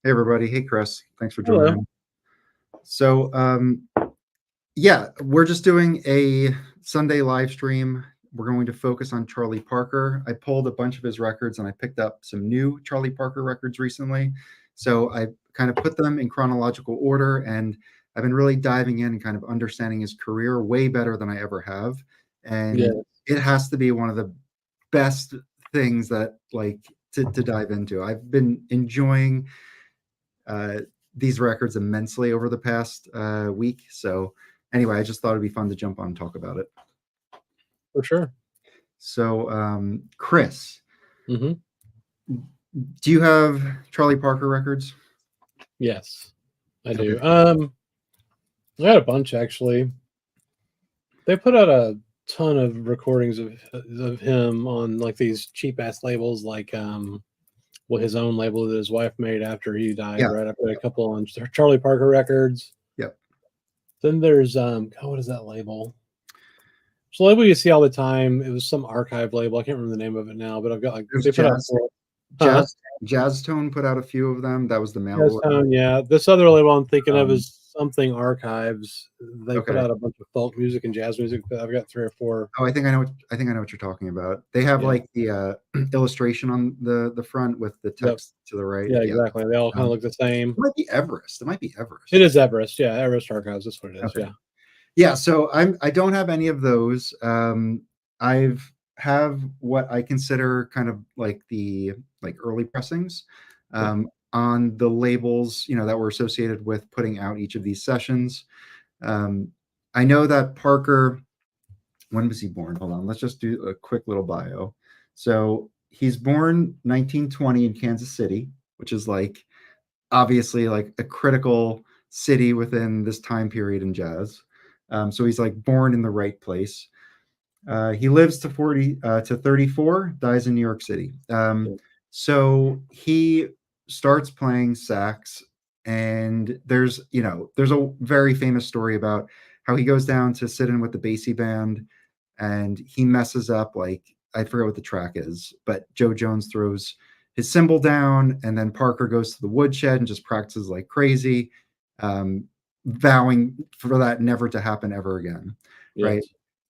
Hey everybody. Hey Chris. Thanks for Hello. joining. So yeah, we're just doing a Sunday live stream. We're going to focus on Charlie Parker. I pulled a bunch of his records and I picked up some new Charlie Parker records recently. So I kind of put them in chronological order, and I've been really diving in and kind of understanding his career way better than I ever have. Yeah, And it has to be one of the best things that to dive into. I've been enjoying uh, these records immensely over the past week. So anyway, I just thought it'd be fun to jump on and talk about it. for sure. So Chris, hmm do you have Charlie Parker records? Yes, I Okay. do. I had a bunch actually. They put out a ton of recordings of him on like these cheap ass labels, like well, his own label that his wife made after he died. Yeah. Right, I put a couple on Charlie Parker records. Yep. Then there's what is that label? It's a label you see all the time. It was some archive label. I can't remember the name of it now, but I've got like There's they put out Jazz Tone put out a few of them. That was the mail Yes, order. yeah. This other label I'm thinking of is something archives. They put Okay. out a bunch of folk music and jazz music. I've got 3 or 4. Oh, I think I know what you're talking about. They have Yeah. like the illustration on the front with the Yep. text to the right. Yeah, exactly. They all kind of look the same. It might be Everest. It might be Everest. It is Everest. Yeah, Everest Archives. That's what it is. Okay. Yeah. Yeah, so I don't have any of those. I've have what I consider kind of like the early pressings on the labels, that were associated with putting out each of these sessions. I know that Parker, when was he born? Hold on, let's just do a quick little bio. So he's born 1920 in Kansas City, which is like obviously like a critical city within this time period in jazz. So he's like born in the right place. He lives to 34, dies in New York City. So he starts playing sax, and there's a very famous story about how he goes down to sit in with the Basie band, and he messes up, like, I forget what the track is, but Joe Jones throws his cymbal down, and then Parker goes to the woodshed and just practices like crazy, vowing for that never to happen ever again. Yes. Right.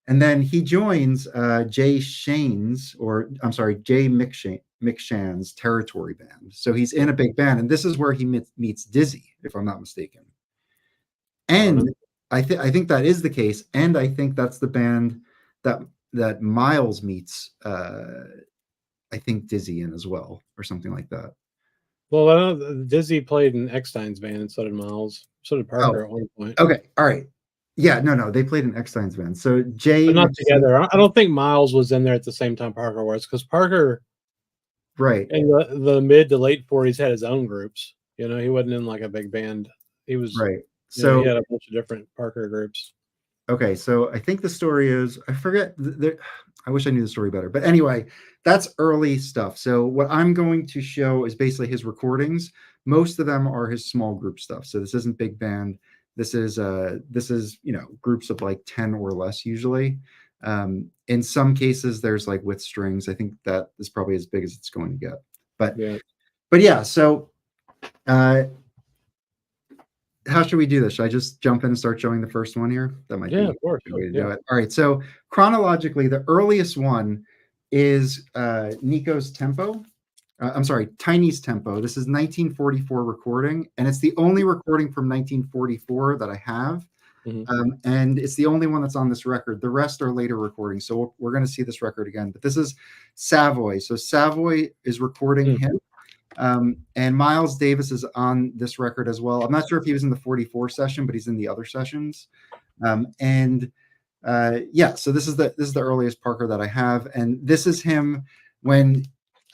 And then he joins Jay McShann's Territory Band. So he's in a big band, and this is where he meets Dizzy, if I'm not mistaken. And I think that is the case, and I think that's the band that Miles meets. I think Dizzy in as well, or something like that. Well, I know Dizzy played in Eckstein's band, and so did Miles. So did Parker at one point. Okay, all right. Yeah, no, they played in Eckstein's band. So Jay, but not together. I don't think Miles was in there at the same time Parker was, because Parker, right, in the mid to late 40s, had his own groups. He wasn't in like a big band. He was right. So he had a bunch of different Parker groups. Okay, so I think the story is, I forget. I wish I knew the story better, but anyway, that's early stuff. So what I'm going to show is basically his recordings. Most of them are his small group stuff. So this isn't big band. This is groups of like 10 or less usually. In some cases, there's like with strings. I think that is probably as big as it's going to get. But yeah. So how should we do this? Should I just jump in and start showing the first one here? That might be of course. a good way to do it. All right. So chronologically, the earliest one is Nico's Tempo. Tiny's Tempo. This is 1944 recording, and it's the only recording from 1944 that I have. And it's the only one that's on this record. The rest are later recordings. So we're going to see this record again. But this is Savoy. So Savoy is recording him. And Miles Davis is on this record as well. I'm not sure if he was in the 44 session, but he's in the other sessions. So this is the earliest Parker that I have. And this is him when,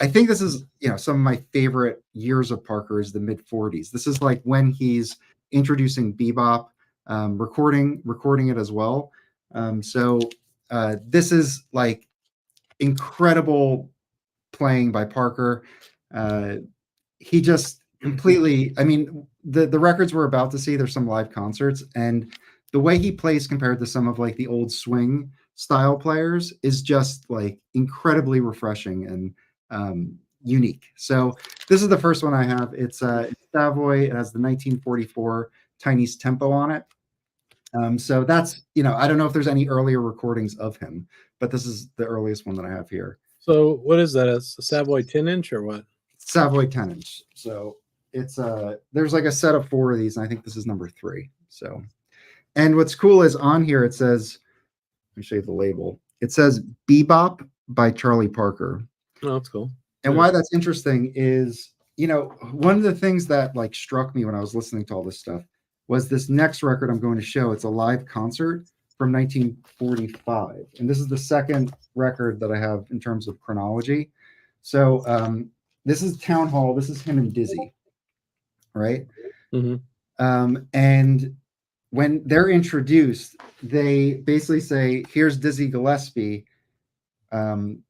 I think this is, some of my favorite years of Parker is the mid 40s. This is like when he's introducing bebop, recording it as well. This is like incredible playing by Parker. He just completely, the records we're about to see, there's some live concerts, and the way he plays compared to some of like the old swing style players is just like incredibly refreshing. And unique. So this is the first one I have. It's Savoy. It has the 1944 Chinese tempo on it. So that's, I don't know if there's any earlier recordings of him, but this is the earliest one that I have here. So what is that? It's a Savoy 10-inch or what? Savoy 10-inch. So it's there's like a set of 4 of these, and I think this is number 3. So, and what's cool is on here it says, let me show you the label. It says Bebop by Charlie Parker. Oh, that's cool. And why that's interesting is, one of the things that like struck me when I was listening to all this stuff was this next record I'm going to show. It's a live concert from 1945. And this is the second record that I have in terms of chronology. So this is Town Hall. This is him and Dizzy, right? Mm-hmm. And when they're introduced, they basically say, here's Dizzy Gillespie and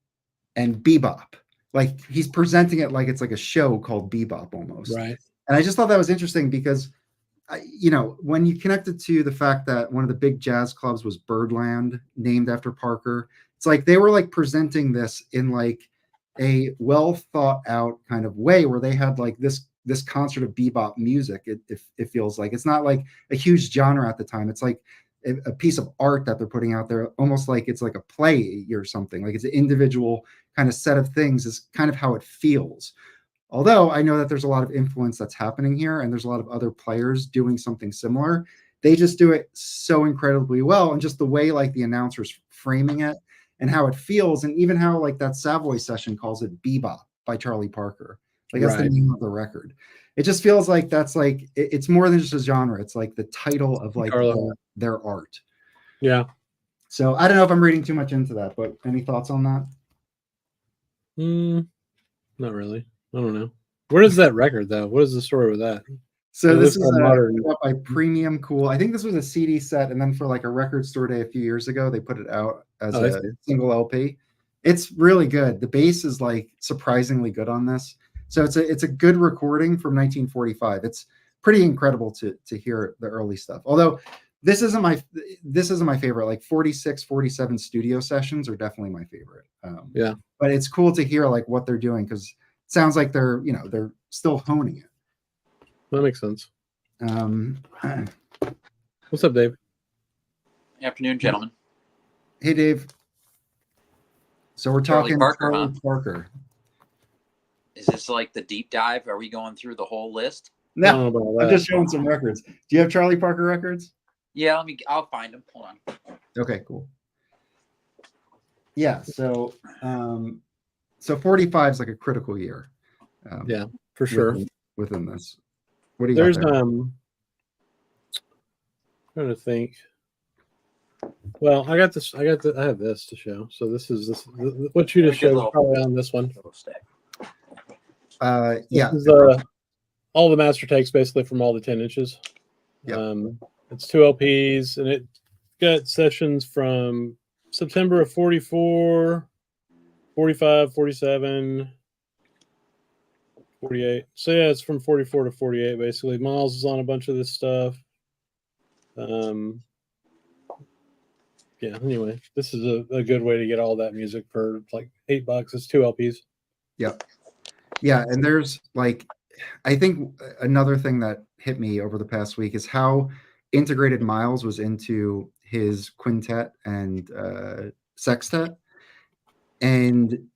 Bebop. Like he's presenting it like it's like a show called Bebop almost. Right. And I just thought that was interesting because, when you connect it to the fact that one of the big jazz clubs was Birdland, named after Parker, it's like they were like presenting this in like a well thought out kind of way where they had like this concert of bebop music. It feels like it's not like a huge genre at the time. It's like a piece of art that they're putting out there, almost like it's like a play or something. Like it's an individual kind of set of things is kind of how it feels. Although I know that there's a lot of influence that's happening here and there's a lot of other players doing something similar. They just do it so incredibly well. And just the way like the announcers framing it and how it feels, and even how like that Savoy session calls it Bebop by Charlie Parker. Like that's the name of the record. It just feels like that's like, it's more than just a genre. It's like the title of like their art. Yeah. So I don't know if I'm reading too much into that, but any thoughts on that? Not really. I don't know. Where is that record though? What is the story with that? So this is modern by Premium Cool. I think this was a CD set, and then for like a record store day a few years ago, they put it out as a single LP. It's really good. The bass is like surprisingly good on this. So it's a good recording from 1945. It's pretty incredible to hear the early stuff. Although this isn't my favorite. Like 46, 47 studio sessions are definitely my favorite. Yeah. But it's cool to hear like what they're doing because it sounds like they're still honing it. That makes sense. What's up, Dave? Afternoon, gentlemen. Hey, Dave. So we're talking Charlie Parker. Is this like the deep dive? Are we going through the whole list? No, I'm just showing some records. Do you have Charlie Parker records? Yeah, I'll find them. Hold on. Okay, cool. Yeah, so 45 is like a critical year. Yeah, for sure. Within this. What do you There's got there? trying to think. Well, I have this to show. So this is what you just showed is probably on this one. Yeah. This is, all the master takes basically from all the 10 inches. Yep. It's 2 LPs, and it got sessions from September of 44, 45, 47, 48. So yeah, it's from 44 to 48 basically. Miles is on a bunch of this stuff. Yeah, anyway, this is a good way to get all that music for like $8. It's 2 LPs. Yep. Yeah, and there's like, I think another thing that hit me over the past week is how integrated Miles was into his quintet and sextet. And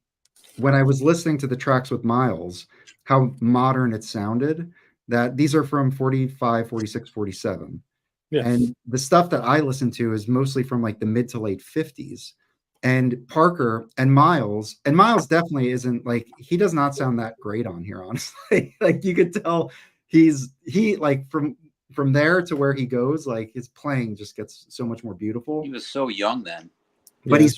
when I was listening to the tracks with Miles, how modern it sounded, that these are from 45, 46, 47. Yeah. And the stuff that I listen to is mostly from like the mid to late 50s. And Parker and Miles definitely isn't like, he does not sound that great on here, honestly. Like you could tell he like from there to where he goes, like his playing just gets so much more beautiful. He was so young then. But he's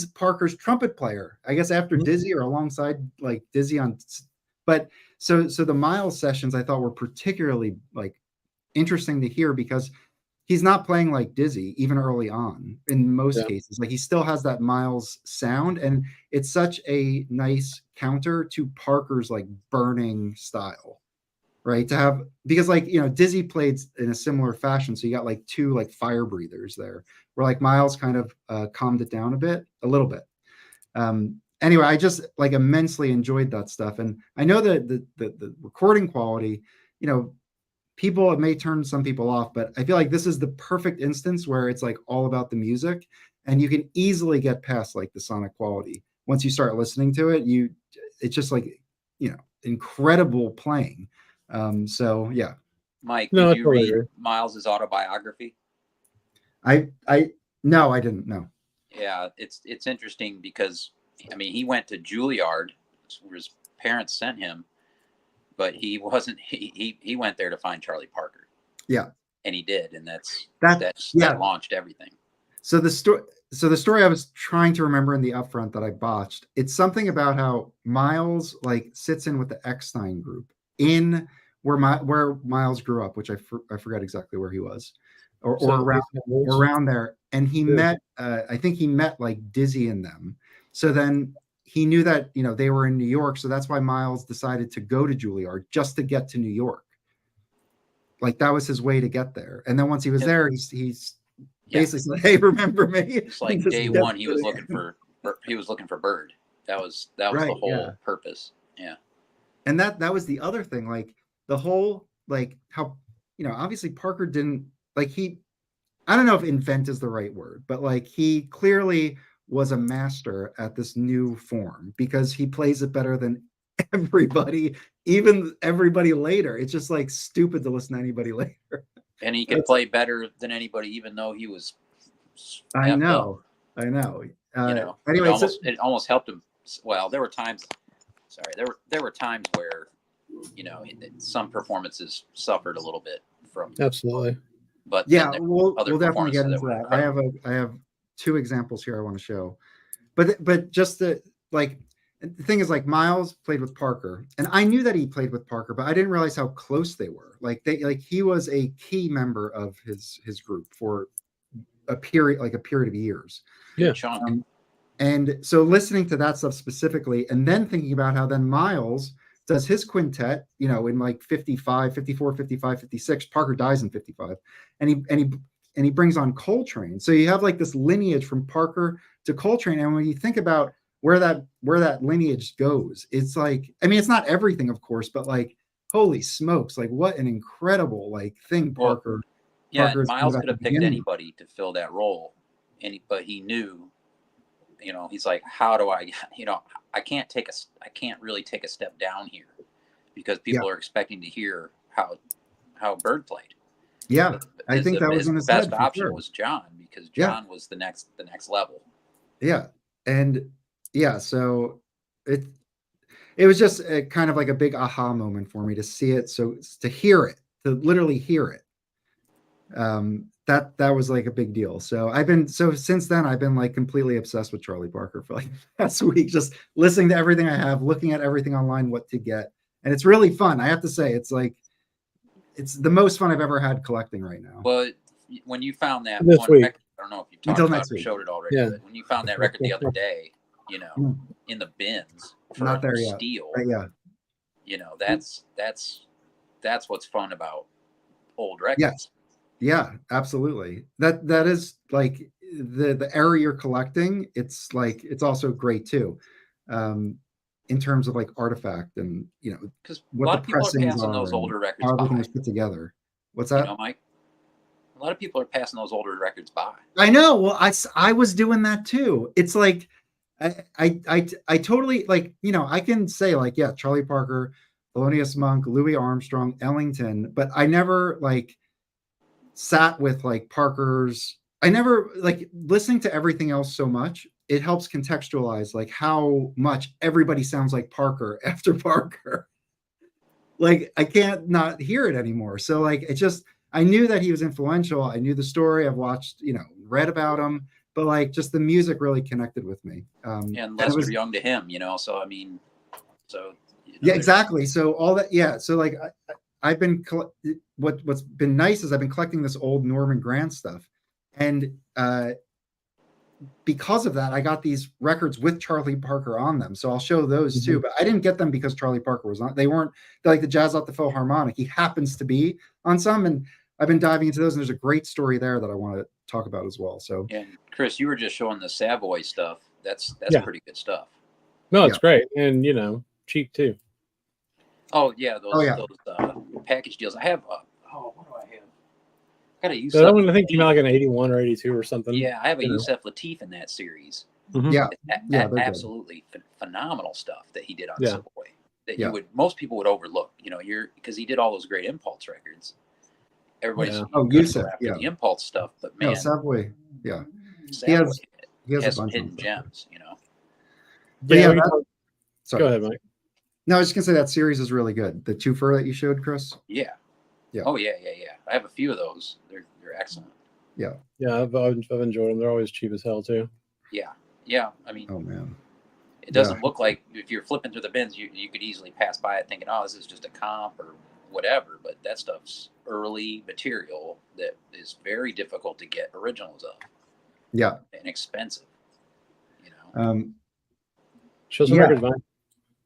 Parker's trumpet player, I guess, after Dizzy or alongside like Dizzy on. But so the Miles sessions I thought were particularly like interesting to hear because he's not playing like Dizzy even early on in most cases. Like he still has that Miles sound, and it's such a nice counter to Parker's like burning style, right? To have, because like, Dizzy played in a similar fashion. So you got like 2 like fire breathers there where like Miles kind of calmed it down a little bit. And anyway, I just like immensely enjoyed that stuff. And I know that the recording quality, you know, people, it may turn some people off, but I feel like this is the perfect instance where it's like all about the music, and you can easily get past like the sonic quality. Once you start listening to it, it's just like, you know, incredible playing. So yeah, Mike, No, did I you totally read agree. Miles's autobiography? I no, I didn't know. Yeah, it's interesting because I mean he went to Juilliard, where his parents sent him, but he wasn't. He went there to find Charlie Parker. Yeah, And he did, and yeah. that launched everything. So the story I was trying to remember in the upfront that I botched. It's something about how Miles like sits in with the Eckstein group in where Miles grew up, which I forgot exactly where he was, or around there. And he met, I think he met like Dizzy and them. So then he knew that, you know, they were in New York, so that's why Miles decided to go to Juilliard just to get to New York. Like that was his way to get there. And then once he was there, he's basically said, "Hey, remember me?" It's like day one, he was looking for Bird. That was right, the whole purpose. Yeah, and that was the other thing. Like the whole like how, you know, obviously Parker didn't like he. I don't know if invent is the right word, but like he clearly was a master at this new form because he plays it better than everybody, even everybody later. It's just like stupid to listen to anybody later. and he could play better than anybody, even though he was. I know. You know, anyway, it almost helped him. Well, there were times. Sorry, there were times where, you know, some performances suffered a little bit from. Absolutely. But yeah, we'll definitely get into that. Incredible. I have two examples here I want to show, but just the like. The thing is, like Miles played with Parker, and I knew that he played with Parker, but I didn't realize how close they were. Like he was a key member of his group for a period of years. Yeah. And so listening to that stuff specifically, and then thinking about how then Miles does his quintet, you know, in like 55, 54, 55, 56. Parker dies in 55, and he brings on Coltrane. So you have like this lineage from Parker to Coltrane, and when you think about where that lineage goes, it's like, I mean, it's not everything, of course, but like, holy smokes, like what an incredible like thing Parker. Yeah, Miles could have picked anybody to fill that role, but he knew, you know, he's like, how do I, you know, I can't really take a step down here because people are expecting to hear how Bird played. Yeah, I think that was in his best option was John, because John was the next level. Yeah, and yeah, so it was just kind of like a big aha moment for me to see it, so to hear it, to literally hear it. That was like a big deal. So since then I've been like completely obsessed with Charlie Parker for like last week, just listening to everything I have, looking at everything online, what to get, and it's really fun. I have to say, it's like it's the most fun I've ever had collecting right now. Well, when you found that this week, record, I don't know if you talked about it or showed it already, but when you found that record the other day, you know, in the bins for not there steel, yet. Yeah, you know, that's what's fun about old records. Yeah, absolutely. That is like the era you're collecting. It's like it's also great too, in terms of like artifact and, you know, because a lot of people are passing those older records how everything by. was put together. What's that? You know, Mike? A lot of people are passing those older records by. I know. Well, I was doing that too. It's like I totally, like, you know, I can say like, yeah, Charlie Parker, Thelonious Monk, Louis Armstrong, Ellington, but I never like sat with like Parker's. I never like listening to everything else so much. It helps contextualize like how much everybody sounds like Parker after Parker. Like I can't not hear it anymore. So like it just, I knew that he was influential. I knew the story. I've watched, you know, read about him, but like just the music really connected with me. And Lester Young to him, you know. So I mean, so you know, yeah, exactly. So all that, yeah. So like I've been what's been nice is I've been collecting this old Norman Granz stuff, and because of that, I got these records with Charlie Parker on them. So I'll show those too. But I didn't get them because Charlie Parker was on. They're like the Jazz at the Philharmonic. He happens to be on some, and I've been diving into those. And there's a great story there that I want to talk about as well. So, and Chris, you were just showing the Savoy stuff. That's pretty good stuff. No, it's great, and cheap too. Oh yeah, those package deals. I have. What do I have? I got a Yusef. That one I think came out like an 81 or 82 or something. Yeah, I have a Yusef Lateef in that series. Yeah, they're absolutely phenomenal stuff that he did on Savoy. That most people would overlook. Because he did all those great Impulse records. Everybody's Yusef, after the Impulse stuff, but man, Savoy, Savoy he has some a bunch hidden of gems. But sorry. Go ahead, Mike. No, I was just gonna say that series is really good. The twofer that you showed, Chris. Yeah. Oh yeah. I have a few of those. They're excellent. Yeah. Yeah, I've enjoyed them. They're always cheap as hell too. Yeah. I mean, oh man, it doesn't look like if you're flipping through the bins, you could easily pass by it thinking, oh, this is just a comp or whatever. But that stuff's early material that is very difficult to get originals of. Yeah. And expensive. Show some records, Mike.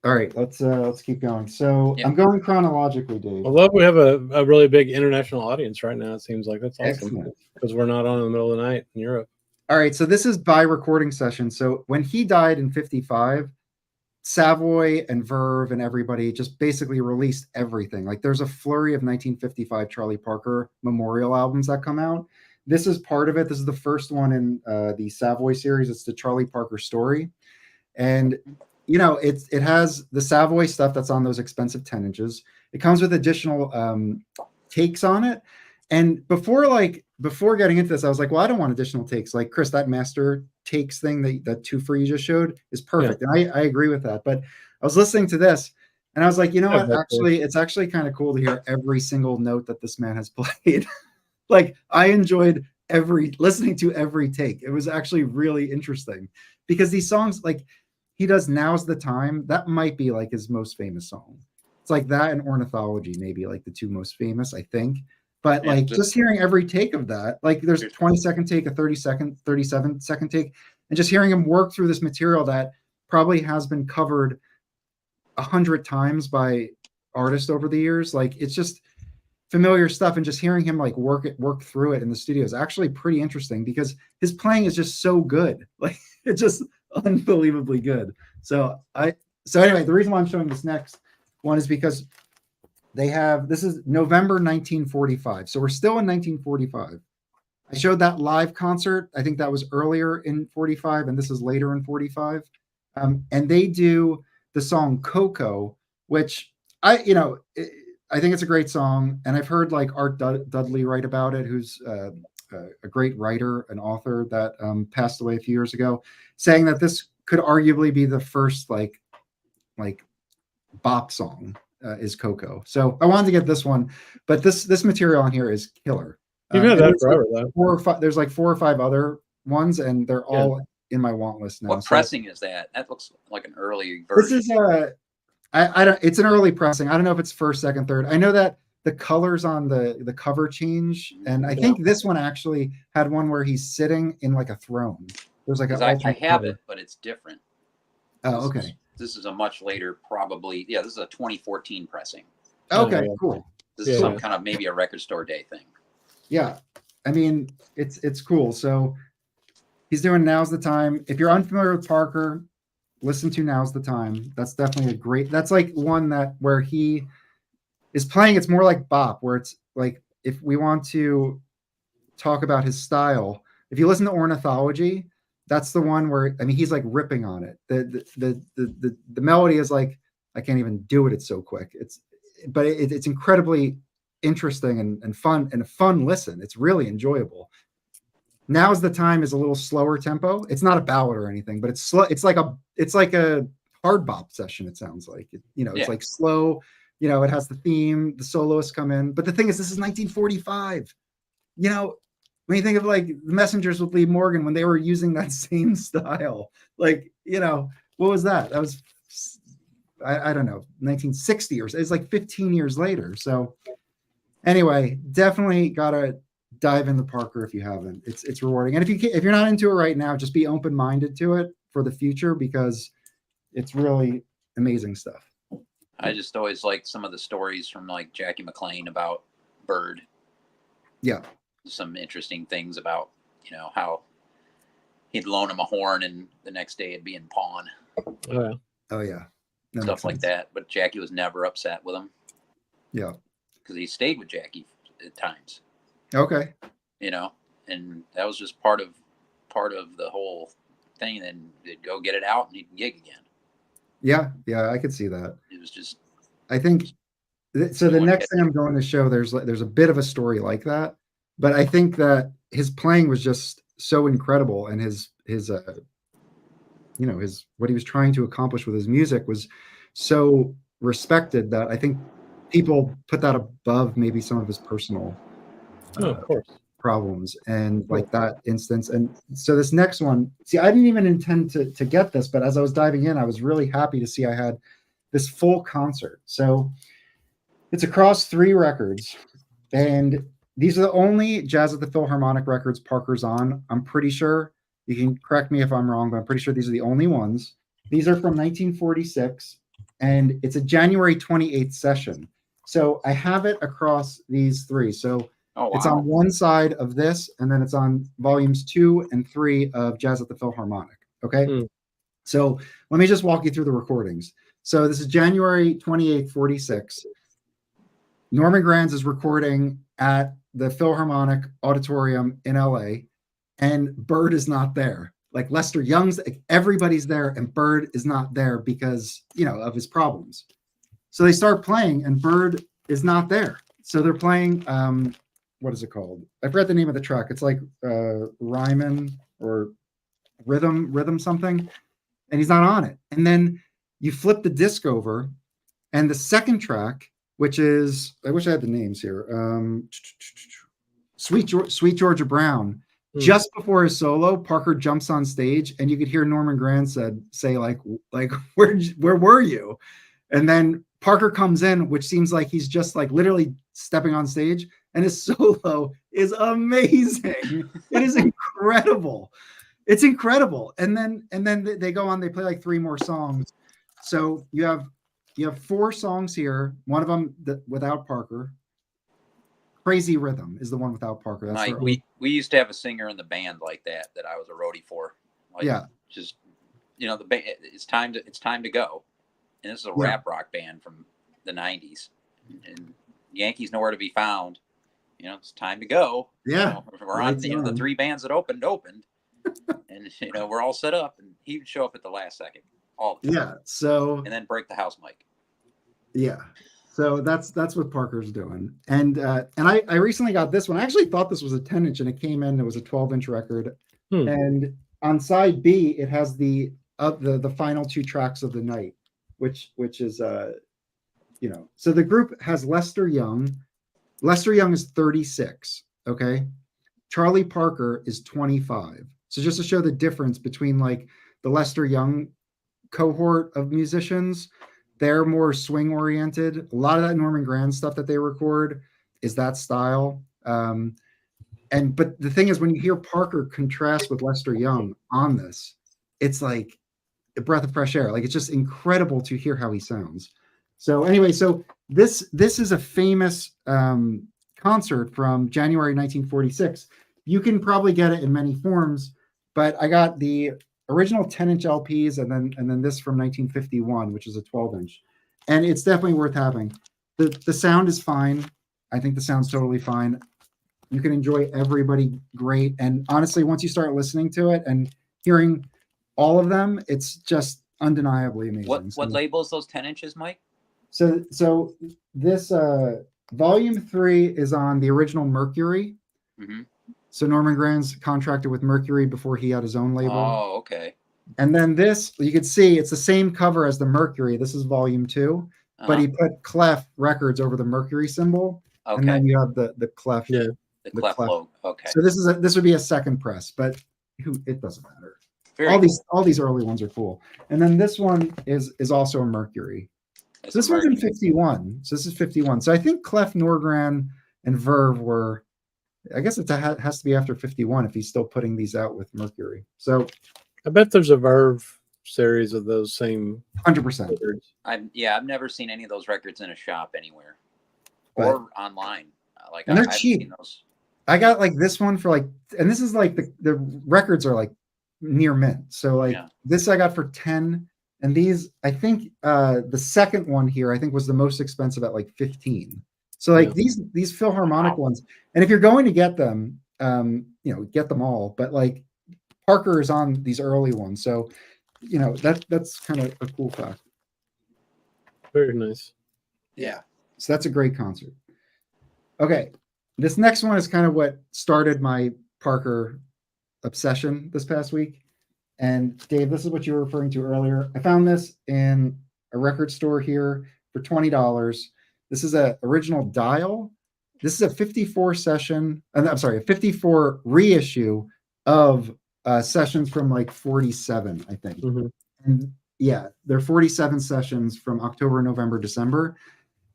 All right, let's keep going. So I'm going chronologically, Dave. I love we have a really big international audience right now. It seems like that's awesome because we're not on in the middle of the night in Europe. All right, so this is by recording session. So when he died in 55, Savoy and Verve and everybody just basically released everything. Like there's a flurry of 1955 Charlie Parker memorial albums that come out. This is part of it. This is the first one in the Savoy series. It's the Charlie Parker story. And it has the Savoy stuff that's on those expensive 10 inches. It comes with additional takes on it. And before getting into this, I was like, well, I don't want additional takes. Like Chris, that master takes thing that twofer you just showed is perfect. Yeah. And I agree with that. But I was listening to this and I was like, what? Actually, it's actually kind of cool to hear every single note that this man has played. Like I enjoyed listening to every take. It was actually really interesting because these songs, like he does Now's the Time. That might be like his most famous song. It's like that and Ornithology, maybe like the two most famous, I think. But like just hearing every take of that, like there's a 20-second take, a 37-second take, and just hearing him work through this material that probably has been covered 100 times by artists over the years. Like it's just familiar stuff, and just hearing him like work through it in the studio is actually pretty interesting because his playing is just so good. Like it's just unbelievably good. So anyway, the reason why I'm showing this next one is because this is November 1945. So we're still in 1945. I showed that live concert. I think that was earlier in 45, and this is later in 45. And they do the song Coco, which I think it's a great song. And I've heard like Art Dudley write about it, who's a great writer and author that passed away a few years ago, saying that this could arguably be the first like bop song. Is Coco. So I wanted to get this one, but this material on here is killer. You've had that forever, though. There's like 4 or 5 other ones, and they're all in my want list now. What pressing is that? That looks like an early version. This is I don't. It's an early pressing. I don't know if it's first, second, third. I know that the colors on the cover change, and I think this one actually had one where he's sitting in like a throne. There's like I have it, but it's different. Oh, okay. This is a much later, probably. Yeah, this is a 2014 pressing. Okay, cool. This is some kind of maybe a record store day thing. Yeah, I mean it's cool. So he's doing Now's the Time. If you're unfamiliar with Parker, listen to Now's the Time. That's definitely that's like one where he is playing. It's more like bop, where it's like if we want to talk about his style. If you listen to Ornithology, that's the one where he's like ripping on it. The melody is like I can't even do it. It's so quick. It's incredibly interesting and fun and a fun listen. It's really enjoyable. Now's the Time is a little slower tempo. It's not a ballad or anything, but it's slow. It's like a hard bop session. It sounds like it's like slow. It has the theme. The soloists come in, but the thing is, this is 1945. When you think of like the Messengers with Lee Morgan, when they were using that same style, what was that? That was, I don't know, 1960 or it's like 15 years later. So anyway, definitely gotta dive into Parker if you haven't. It's rewarding, and if you're not into it right now, just be open-minded to it for the future because it's really amazing stuff. I just always like some of the stories from like Jackie McLean about Bird. Yeah. Some interesting things about how he'd loan him a horn and the next day it'd be in pawn. Oh, yeah. Oh yeah, stuff like that. But Jackie was never upset with him. Yeah, because he stayed with Jackie at times. Okay. You know, and that was just part of the whole thing. Then they'd go get it out and he'd gig again. Yeah, I could see that. It was just. I think so. The next thing I'm going to show, there's a bit of a story like that, but I think that his playing was just so incredible, and his what he was trying to accomplish with his music was so respected that I think people put that above maybe some of his personal of course. problems and like that instance. And so this next one, see, I didn't even intend to get this, but as I was diving in, I was really happy to see I had this full concert. So it's across 3 records, and these are the only Jazz at the Philharmonic records Parker's on. I'm pretty sure. You can correct me if I'm wrong, but I'm pretty sure these are the only ones. These are from 1946, and it's a January 28th session. So I have it across these 3. So it's on one side of this, and then it's on volumes 2 and 3 of Jazz at the Philharmonic. Okay. So let me just walk you through the recordings. So this is January 28th, 46. Norman Granz is recording at the Philharmonic Auditorium in LA, and Bird is not there. Like Lester Young's, everybody's there, and Bird is not there because, of his problems. So they start playing, and Bird is not there. So they're playing, what is it called? I forgot the name of the track. It's like Ryman or Rhythm something, and he's not on it. And then you flip the disc over, and the second track, which is, I wish I had the names here, Sweet Georgia Brown. Just before his solo, Parker jumps on stage, and you could hear Norman Granz say like where were you? And then Parker comes in, which seems like he's just like literally stepping on stage, and his solo is amazing. It is incredible. It's incredible. And then they go on, they play like 3 more songs. So you have 4 songs here. One of them without Parker. Crazy Rhythm is the one without Parker. That's we used to have a singer in the band like that I was a roadie for. Just the band. It's time to go. And this is a rap rock band from the 90s. And Yankees nowhere to be found. It's time to go. Yeah, we're on. The 3 bands that opened, and we're all set up. And he would show up at the last second. All the time. Yeah. So and then break the house mic. Yeah. So that's what Parker's doing. And I recently got this one. I actually thought this was a 10-inch, and it came in. It was a 12-inch record. And on side B, it has the final 2 tracks of the night, which is So the group has Lester Young. Lester Young is 36. Okay. Charlie Parker is 25. So just to show the difference between like the Lester Young cohort of musicians. They're more swing oriented. A lot of that Norman Granz stuff that they record is that style. But the thing is, when you hear Parker contrast with Lester Young on this, it's like a breath of fresh air. Like it's just incredible to hear how he sounds. So anyway, this is a famous concert from January 1946. You can probably get it in many forms, but I got the original 10-inch LPs, and then this from 1951, which is a 12-inch, and it's definitely worth having. The sound is fine. I think the sound's totally fine. You can enjoy everybody great, and honestly, once you start listening to it and hearing all of them, it's just undeniably amazing. What label is those 10 inches, Mike? So this volume 3 is on the original Mercury. Mm-hmm. So Norman Granz contracted with Mercury before he had his own label. Oh, okay. And then this, you can see it's the same cover as the Mercury. This is volume 2, but he put Clef Records over the Mercury symbol. Okay. And then you have the Clef. Yeah. The Clef logo. Okay. So this would be a second press, but it doesn't matter. All these early ones are cool. And then this one is also a Mercury. So this one's in 51. So this is 51. So I think Clef, Norgran, and Verve were, I guess it has to be after 51 if he's still putting these out with Mercury. So I bet there's a Verve series of those same 100%. I've never seen any of those records in a shop anywhere or online. And they're cheap. I got like this one for and this is like the records are like near mint. So this I got for 10, And these, I think, the second one here, I think, was the most expensive at like 15. So like these Philharmonic ones, and if you're going to get them, get them all. But like Parker is on these early ones, so that's kind of a cool fact. Very nice. Yeah. So that's a great concert. Okay, this next one is kind of what started my Parker obsession this past week. And Dave, this is what you were referring to earlier. I found this in a record store here for $20. This is an original dial. This is a 54 session. I'm sorry, a 54 reissue of sessions from like 47, I think. Mm-hmm. And yeah, they're 47 sessions from October, November, December.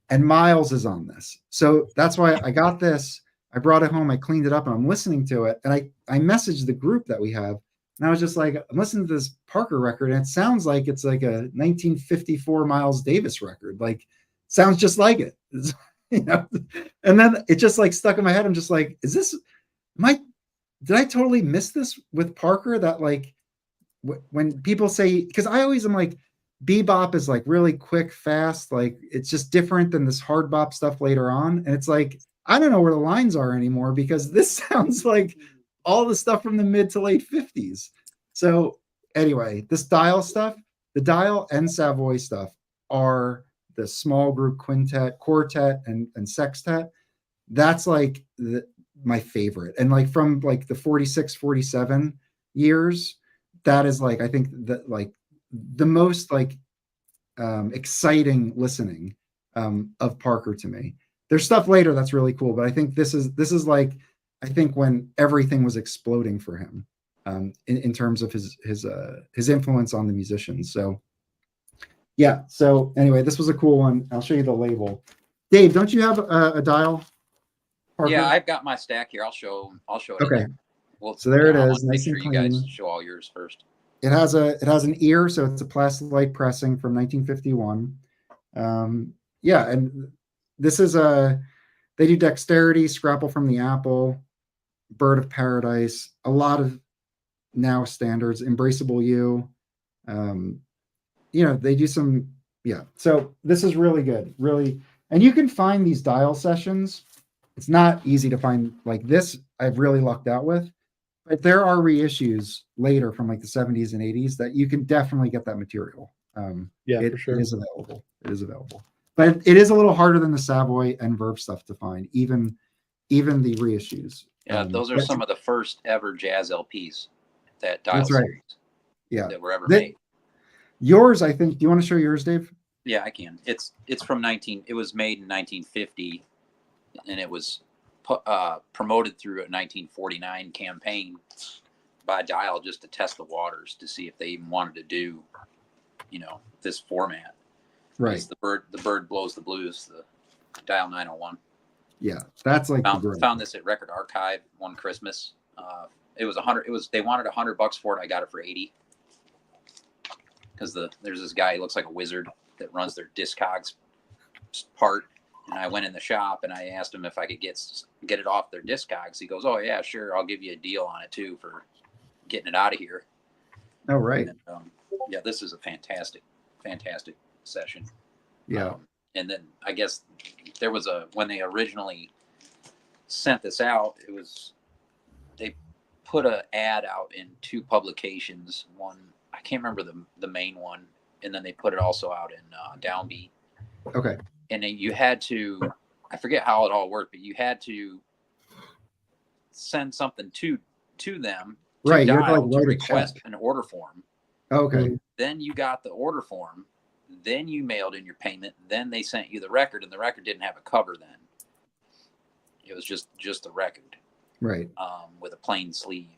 And Miles is on this. So that's why I got this. I brought it home. I cleaned it up and I'm listening to it. And I messaged the group that we have. And I was just like, I'm listening to this Parker record, and it sounds like it's like a 1954 Miles Davis record. Like, sounds just like it. And then it just like stuck in my head. I'm just like, did I totally miss this with Parker? That like, when people say, because I always am like, bebop is like really quick, fast. Like, it's just different than this hard bop stuff later on. And it's like, I don't know where the lines are anymore, because this sounds like all the stuff from the mid to late 50s. So anyway, this dial stuff, the dial and Savoy stuff are the small group quintet, quartet, and sextet. That's like my favorite. And like from like the 46, 47 years, that is like, I think that like the most like exciting listening of Parker to me. There's stuff later that's really cool, but I think this is like, I think when everything was exploding for him in terms of his influence on the musicians. So yeah. So anyway, this was a cool one. I'll show you the label. Dave, don't you have a dial? Parker? Yeah, I've got my stack here. I'll show it. Okay. Well, so there it is. Nice and clean. You guys show all yours first. It has an ear, so it's a plastic pressing from 1951. Yeah, and this is they do Dexterity, Scrapple from the Apple, Bird of Paradise, a lot of now standards, Embraceable You. They do some, yeah. So this is really good, really. And you can find these dial sessions. It's not easy to find like this. I've really lucked out with. But there are reissues later from like the 70s and 80s that you can definitely get that material. For sure. It is available. It is available. But it is a little harder than the Savoy and Verve stuff to find, even the reissues. Yeah, those are some of the first ever jazz LPs that dial series. Yeah, that were ever made. Yours, I think. Do you want to show yours, Dave? Yeah, I can. It's from It was made in 1950, and it was promoted through a 1949 campaign by Dial just to test the waters to see if they even wanted to do, this format. Right. It's the bird blows the blues, the Dial 901. Yeah, that's like found this at Record Archive one Christmas. It was $100. They wanted $100 for it. I got it for $80. Because there's this guy, he looks like a wizard that runs their Discogs part. And I went in the shop and I asked him if I could get it off their Discogs. He goes, "Oh yeah, sure. I'll give you a deal on it too for getting it out of here." Oh right. And, yeah, this is a fantastic session. Yeah. And then I guess there was when they originally sent this out, they put an ad out in two publications. One, I can't remember the main one, and then they put it also out in Downbeat. Okay. And then you had to, I forget how it all worked, but you had to send something to them, right? You had to like request an order form. Okay. Then you got the order form. Then you mailed in your payment. Then they sent you the record, and the record didn't have a cover. Then it was just the record, right? With a plain sleeve.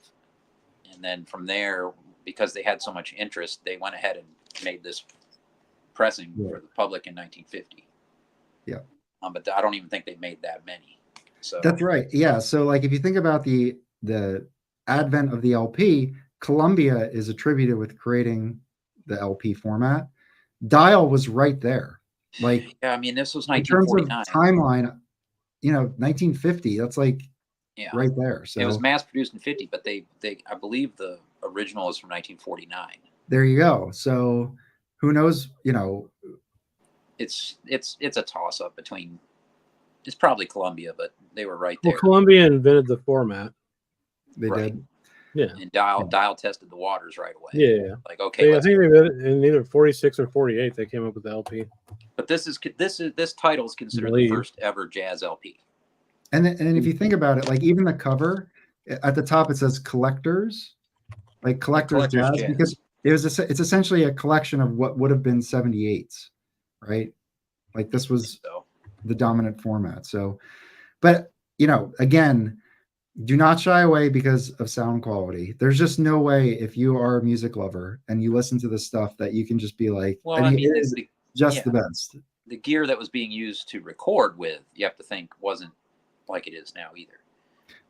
And then from there, because they had so much interest, they went ahead and made this pressing for the public in 1950. Yeah. But I don't even think they made that many. So that's right. Yeah. So like if you think about the advent of the LP, Columbia is attributed with creating the LP format. Dial was right there. Like, yeah, I mean, this was 1949. In terms of timeline, 1950. That's like right there. So it was mass produced in 50, but they I believe the original is from 1949. There you go. So who knows, you know. It's a toss up between. It's probably Columbia, but they were right Well, there. Columbia invented the format. They Right. did. Yeah. And Dial tested the waters right away. Yeah. Like, okay, I think they did it in either 46 or 48. They came up with the LP. but this title is considered the first ever jazz LP. And if you think about it, like even the cover at the top, it says collectors, like collectors jazz, because it's essentially a collection of what would have been 78s, right? Like this was the dominant format. So, but you know, again, do not shy away because of sound quality. There's just no way if you are a music lover and you listen to this stuff that you can just be like, well, I mean, it is just the best. The gear that was being used to record with, you have to think, wasn't like it is now either.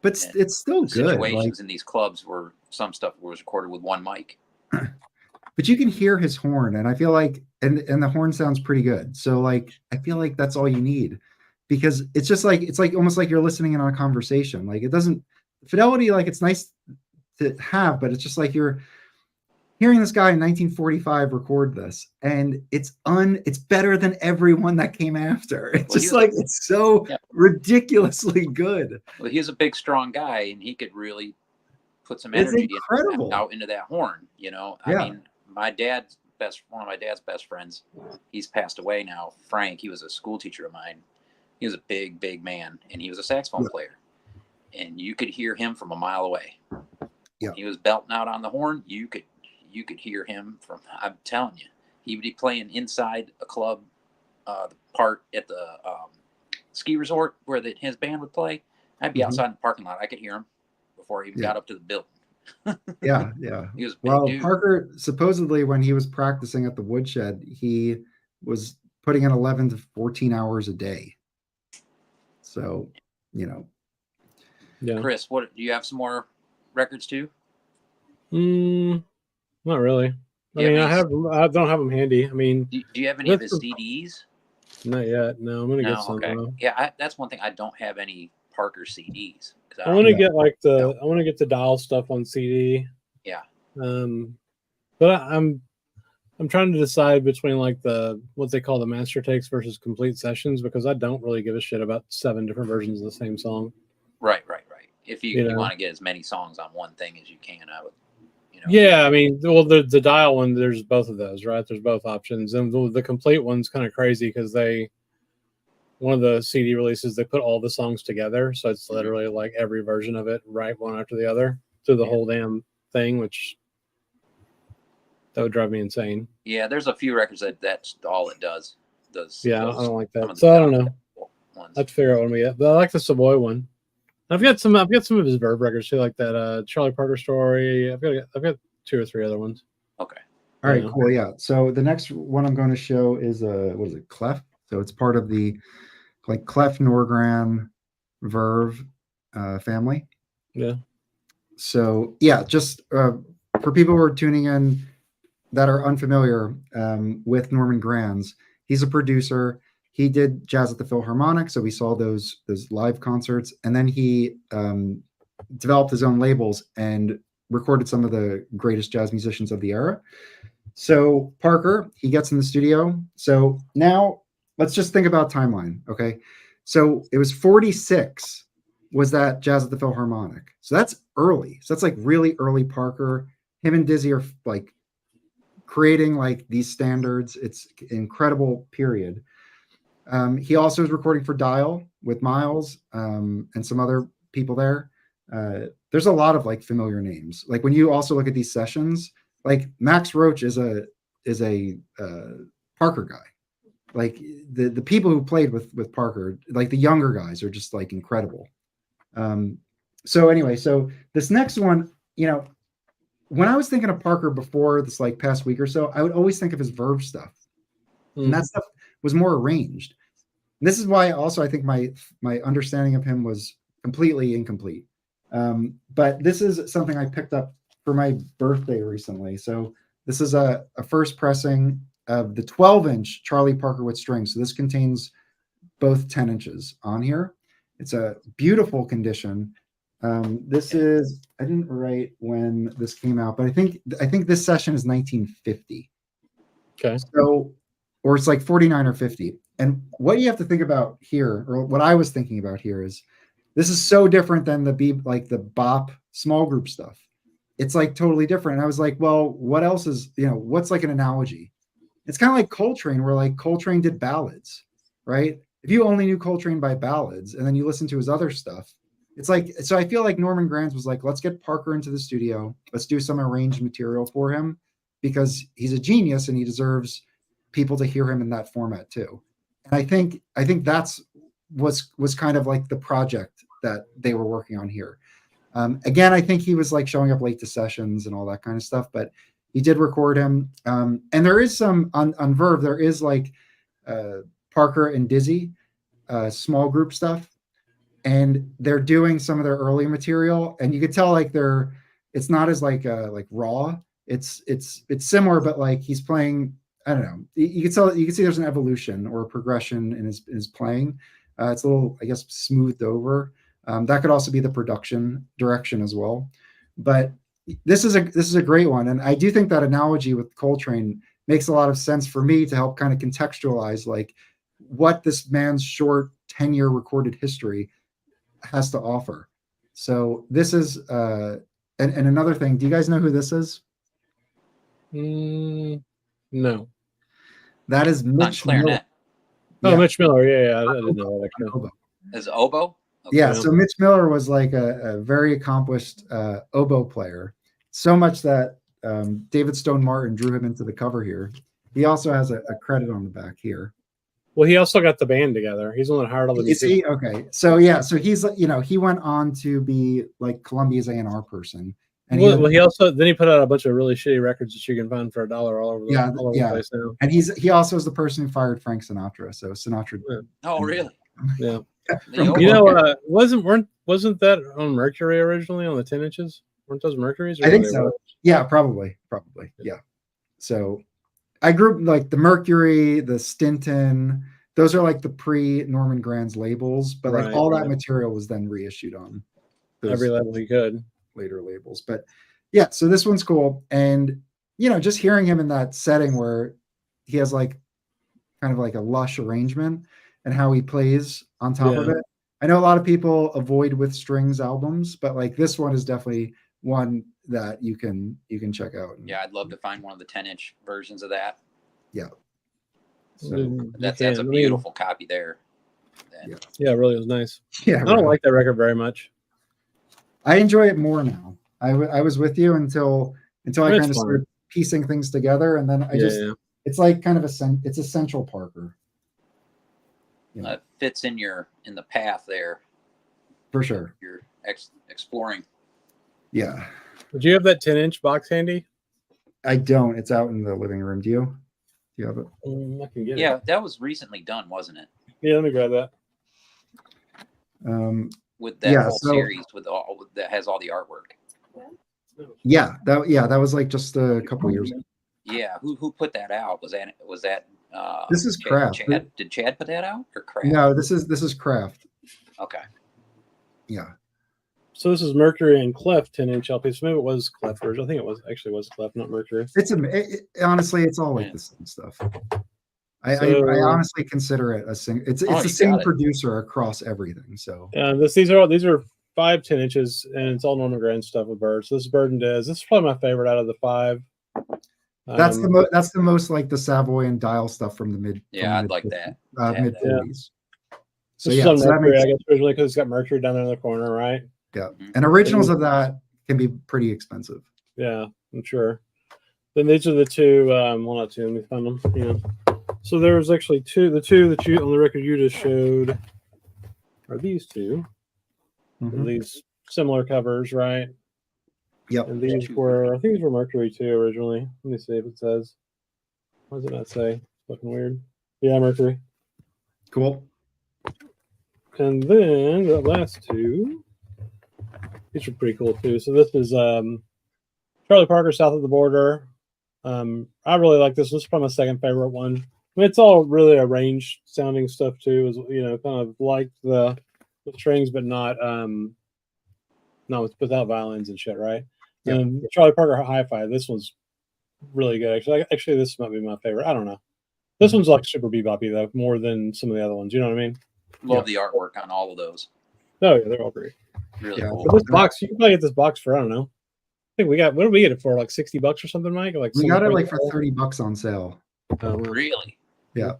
But it's still good. Situations in these clubs where some stuff was recorded with one mic. But you can hear his horn, and I feel like, and the horn sounds pretty good. So like, I feel like that's all you need, because it's just like, it's like almost like you're listening in on a conversation. Like it doesn't fidelity, like it's nice to have, but it's just like you're hearing this guy in 1945 record this, and it's better than everyone that came after. It's just like, it's so ridiculously good. Well, he was a big, strong guy, and he could really put some energy out into that horn. You know, I mean, one of my dad's best friends, he's passed away now. Frank, he was a school teacher of mine. He was a big, big man, and he was a saxophone player, and you could hear him from a mile away. Yeah, he was belting out on the horn. You could hear him from. I'm telling you, he would be playing inside a club, the part at the ski resort where his band would play. I'd be outside in the parking lot. I could hear him before he even got up to the building. Yeah. He was a big dude. Parker, supposedly when he was practicing at the woodshed, he was putting in 11 to 14 hours a day. So, you know. Yeah. Chris, what do you have some more records too? Not really. I mean, I don't have them handy. I mean, do you have any of his CDs? Not yet. No, I'm gonna get some. Okay. Yeah, that's one thing. I don't have any Parker CDs. I want to get I want to get the Dial stuff on CD. Yeah. But I'm trying to decide between like what they call the master takes versus complete sessions, because I don't really give a shit about 7 different versions of the same song. Right. If you want to get as many songs on one thing as you can, I would. Yeah, I mean, well, the Dial one, there's both of those, right? There's both options, and the complete one's kind of crazy because one of the CD releases, they put all the songs together, so it's literally like every version of it, right, one after the other, through the whole damn thing, which that would drive me insane. Yeah, there's a few records that's all it does. I don't like that. So I don't know. I have to figure out what we get, but I like the Savoy one. I've got some of his Verve records too, like that Charlie Parker story. I've got 2 or 3 other ones. Okay. All right, cool. Yeah. So the next one I'm going to show is what is it, Clef? So it's part of the Clef Norgram Verve family. Yeah. So yeah, just for people who are tuning in that are unfamiliar with Norman Granz, he's a producer. He did jazz at the Philharmonic, so we saw those live concerts, and then he developed his own labels and recorded some of the greatest jazz musicians of the era. So Parker, he gets in the studio. So now let's just think about timeline, okay? So it was 46 was that jazz at the Philharmonic. So that's early. So that's like really early Parker. Him and Dizzy are like creating like these standards. It's an incredible period. He also is recording for Dial with Miles and some other people there. There's a lot of like familiar names. Like when you also look at these sessions, like Max Roach is a Parker guy. Like the people who played with Parker, like the younger guys, are just like incredible. So anyway, so this next one, you know, when I was thinking of Parker before this like past week or so, I would always think of his Verve stuff, and that stuff was more arranged. And this is why also I think my understanding of him was completely incomplete. But this is something I picked up for my birthday recently. So this is a first pressing of the 12-inch Charlie Parker with strings. So this contains both 10 inches on here. It's a beautiful condition. This is, I didn't write when this came out, but I think this session is 1950. Okay. So, or it's like 49 or 50. And what you have to think about here, or what I was thinking about here, is this is so different than the bop small group stuff. It's like totally different. And I was like, well, what else is, what's like an analogy? It's kind of like Coltrane, where like Coltrane did ballads, right? If you only knew Coltrane by ballads and then you listen to his other stuff, it's like, so I feel like Norman Granz was like, let's get Parker into the studio. Let's do some arranged material for him because he's a genius and he deserves people to hear him in that format too. And I think that's was kind of like the project that they were working on here. Again, I think he was like showing up late to sessions and all that kind of stuff, but he did record him. And there is some on Verve, there is like Parker and Dizzy small group stuff. And they're doing some of their early material. And you could tell like it's not as like raw. It's similar, but like he's playing, I don't know. You can see there's an evolution or a progression in his playing. It's a little, I guess, smoothed over. That could also be the production direction as well. But this is a great one, and I do think that analogy with Coltrane makes a lot of sense for me to help kind of contextualize like what this man's short 10-year recorded history has to offer. So this is and another thing. Do you guys know who this is? No. That is Mitch Miller. Oh, yeah. Mitch Miller. Yeah, I didn't know that. Oboe. Is oboe? Okay. Yeah, so Mitch Miller was like a very accomplished oboe player, so much that David Stone Martin drew him into the cover here. He also has a credit on the back here. Well, he also got the band together. He's the one that hired all the musicians. Okay, so yeah, so he's he went on to be like Columbia's A&R person. And he also then he put out a bunch of really shitty records that you can find for $1 all over the place now. And he also is the person who fired Frank Sinatra. So Sinatra. Yeah. Oh, really? Yeah. Wasn't that on Mercury originally on the 10 inches? Weren't those Mercuries? I think so. Yeah, probably. Yeah. So I grouped like the Mercury, the Stinton. Those are like the pre-Norman Granz labels, but like all that material was then reissued on every level he could. Later labels. But yeah, so this one's cool. And just hearing him in that setting where he has like kind of like a lush arrangement and how he plays on top of it. I know a lot of people avoid with strings albums, but like this one is definitely one that you can check out. Yeah, I'd love to find one of the 10-inch versions of that. Yeah. So that's a beautiful copy there. Yeah, it really was nice. Yeah, I don't like that record very much. I enjoy it more now. I was with you until I kind of started piecing things together, and then it's like kind of it's essential Parker. It fits in the path there. For sure. You're exploring. Yeah. Would you have that 10-inch box handy? I don't. It's out in the living room. Do you? Do you have it? I can get it. That was recently done, wasn't it? Yeah, let me grab that. With that whole series that has all the artwork. Yeah, that was like just a couple years ago. Yeah, who put that out? Was that this is Kraft. Did Chad put that out or Kraft? No, this is Kraft. Okay. Yeah. So this is Mercury and Clef 10-inch LP. So maybe it was Clef version. I think it was Clef, not Mercury. Honestly, it's all like the same stuff. I honestly consider it it's the same producer across everything. So these are 5 10 inches, and it's all Norman Granz stuff with Bird. So this is Bird and Diz. This is probably my favorite out of the 5. That's the most like the Savoy and Dial stuff from the mid. Yeah, I'd like that. Mid 40s. So this is on Mercury, I guess, originally, because it's got Mercury down there in the corner, right? Yeah, and originals of that can be pretty expensive. Yeah, I'm sure. Then these are the two. Well, not two. Let me find them. Yeah. So there's actually two. The two that you on the record you just showed are these two. Mm-hmm. These similar covers, right? Yep. And these were, I think these were Mercury too originally. Let me see if it says. What does it not say? It's fucking weird. Yeah, Mercury. Cool. And then the last two. These are pretty cool too. So this is Charlie Parker, South of the Border. I really like this. This is probably my second favorite one. I mean, it's all really arranged sounding stuff too. Is kind of like the strings, but not without violins and shit, right? Yep. Charlie Parker Hi-Fi. This one's really good. Actually, this might be my favorite. I don't know. This one's like super beboppy though, more than some of the other ones. You know what I mean? Love the artwork on all of those. Oh yeah, they're all great. Really Yeah. cool. But this box, you can probably get this box for I don't know. I think we got. What did we get it for? Like $60 or something, Mike? Like We got it like for $30 on sale. Really? Yeah.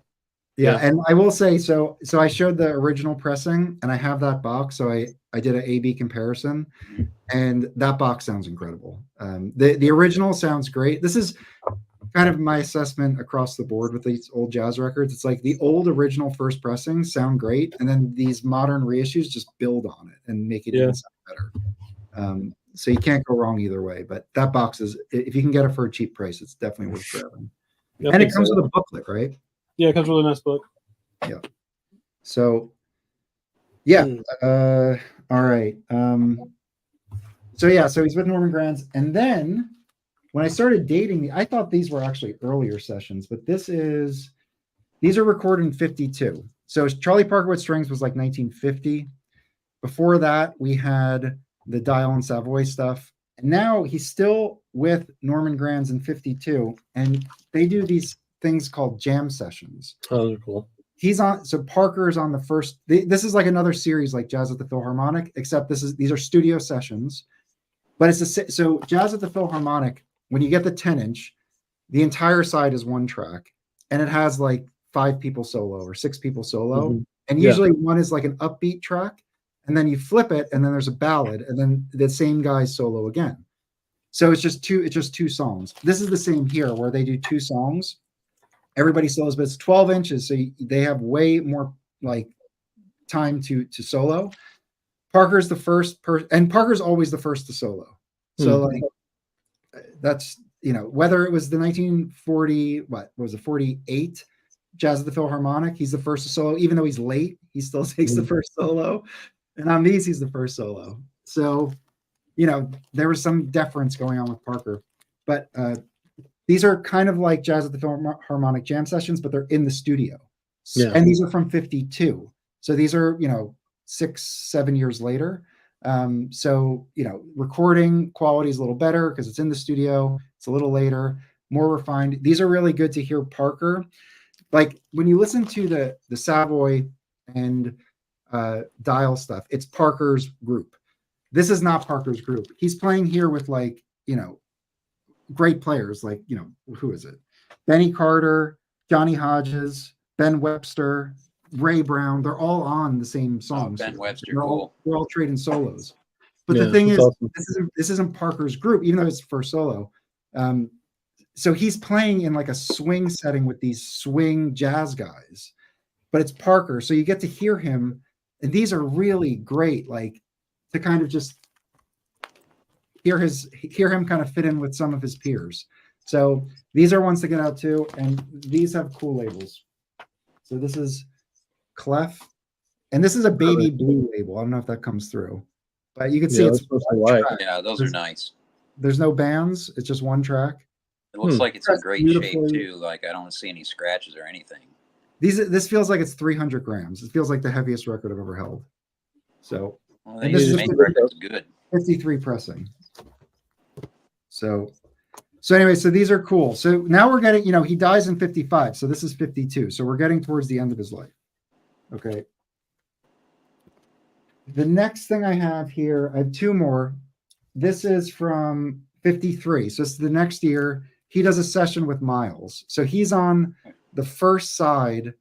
Yeah. And I will say, so I showed the original pressing, and I have that box. So I did an A/B comparison, and that box sounds incredible. The original sounds great. This is kind of my assessment across the board with these old jazz records. It's like the old original first pressings sound great, and then these modern reissues just build on it and make it even sound better. So you can't go wrong either way. But that box is, if you can get it for a cheap price, it's definitely worth grabbing. And it comes with a booklet, right? Yeah, it comes with a nice book. Yeah. So, yeah. All right. So he's with Norman Granz, and then when I started dating, I thought these were actually earlier sessions, but these are recorded in 52. So Charlie Parker with strings was like 1950. Before that, we had the Dial and Savoy stuff. And now he's still with Norman Granz in 52, and they do these things called jam sessions. Oh, they're cool. So Parker's on the first. This is like another series like Jazz at the Philharmonic, except these are studio sessions. But so Jazz at the Philharmonic, when you get the 10-inch, the entire side is one track, and it has like 5 people solo or 6 people solo, and usually one is like an upbeat track, and then you flip it, and then there's a ballad, and then the same guy's solo again. So it's just two songs. This is the same here, where they do 2 songs. Everybody solos, but it's 12 inches, so they have way more like time to solo. Parker's the first person, and Parker's always the first to solo. So like that's, whether it was the 1940, what was it, 48 Jazz at the Philharmonic, he's the first to solo, even though he's late, he still takes the first solo. And on these, he's the first solo. So, there was some deference going on with Parker, but these are kind of like Jazz at the Philharmonic jam sessions, but they're in the studio. Yeah. And these are from 52. So these are, 6-7 years later. So, recording quality is a little better because it's in the studio. It's a little later, more refined. These are really good to hear Parker. Like when you listen to the Savoy and Dial stuff, it's Parker's group. This is not Parker's group. He's playing here with like, great players like, who is it? Benny Carter, Johnny Hodges, Ben Webster, Ray Brown. They're all on the same songs. Ben Webster, they're cool. all trading solos. But the thing is, awesome. This isn't Parker's group, even though it's first solo. So he's playing in like a swing setting with these swing jazz guys, but it's Parker. So you get to hear him, and these are really great, like to kind of just hear him kind of fit in with some of his peers. So these are ones to get out too, and these have cool labels. So this is Clef, and this is a baby blue label. I don't know if that comes through, but you can see it's white. Yeah, those are nice. There's no bands; it's just one track. It looks like it's in great shape too. Like I don't see any scratches or anything. This feels like it's 300 grams. It feels like the heaviest record I've ever held. So, and this is good. 53 pressing. So anyway, so these are cool. So now we're getting, he dies in 55. So this is 52. So we're getting towards the end of his life. Okay. The next thing I have here, I have 2 more. This is from 53. So it's the next year. He does a session with Miles. So he's on the first side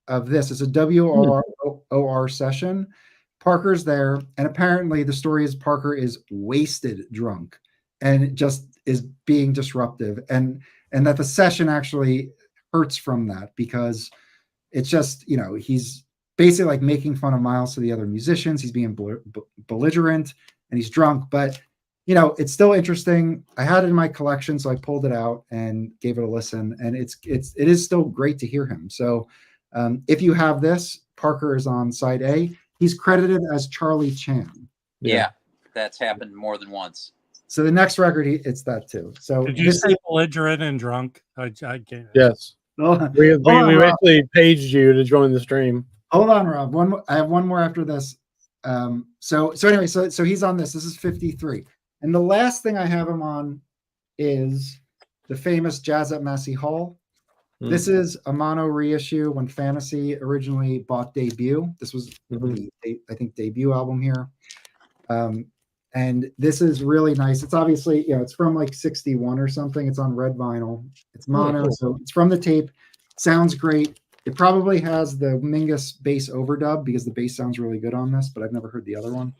of this. It's a WOR session. Parker's there. And apparently the story is Parker is wasted drunk and just is being disruptive. And that the session actually hurts from that because it's just, he's basically like making fun of Miles to the other musicians. He's being belligerent and he's drunk, but it's still interesting. I had it in my collection, so I pulled it out and gave it a listen, and it is still great to hear him. So if you have this, Parker is on side A. He's credited as Charlie Chan. Yeah, that's happened more than once. So the next record, it's that too. So did you say belligerent and drunk? I can't. Yes. We actually paged you to join the stream. Hold on, Rob. I have one more after this. So anyway, so he's on this. This is 53. And the last thing I have him on is the famous Jazz at Massey Hall. Mm. This is a mono reissue when Fantasy originally bought Debut. This was the, I think, debut album here. And this is really nice. It's obviously, it's from like 61 or something. It's on red vinyl. It's mono, cool. so it's from the tape. Sounds great. It probably has the Mingus bass overdub because the bass sounds really good on this, but I've never heard the other one.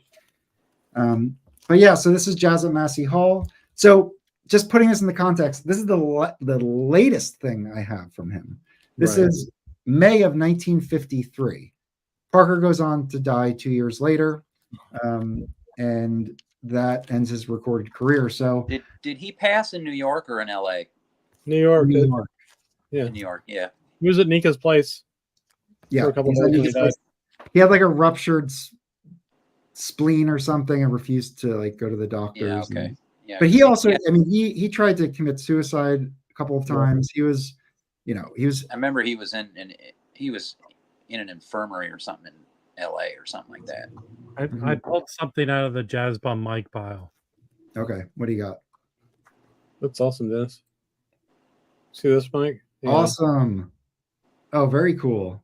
But yeah, so this is Jazz at Massey Hall. So just putting this in the context, this is the latest thing I have from him. This is May of 1953. Parker goes on to die 2 years later, and that ends his recorded career. So did he pass in New York or in L.A.? New York. New York. Yeah. In New York, yeah. He was at Nika's place. Yeah, For a couple days when he died. he had like a ruptured spleen or something and refused to like go to the doctors. Yeah, okay. And, Yeah, but he also, I mean, he tried to commit suicide a couple of times. He was, he was. I remember he was in an infirmary or something in L.A. or something like that. I pulled something out of the Jazz Bum Mike pile. Okay, what do you got? That's awesome, Dennis. See this, Mike? Yeah. Awesome. Oh, very cool.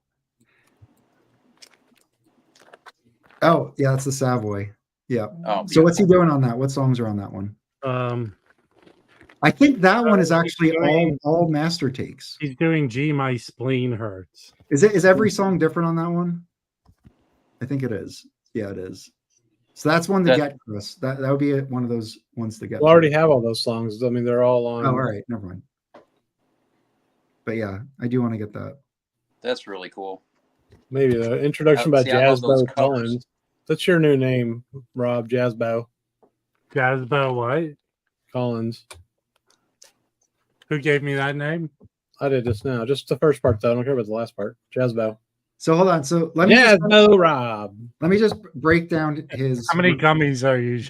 Oh, yeah, that's the Savoy. Yeah. Oh, so what's he doing on that? What songs are on that one? I think that one is actually all master takes. He's doing G My Spleen Hurts. Is every song different on that one? I think it is. Yeah, it is. So that's one to get, Chris. That would be one of those ones to get. We'll already have all those songs. I mean, they're all on. Oh, all right. Never mind. But yeah, I do want to get that. That's really cool. Maybe the introduction by Jazzbo Collins. That's your new name, Rob. Jazzbo. Jazzbo what? Collins. Who gave me that name? I did just now. Just the first part, though. I don't care about the last part. Jazzbo. So hold on. So let me Rob. Let me just break down his. How many gummies are you?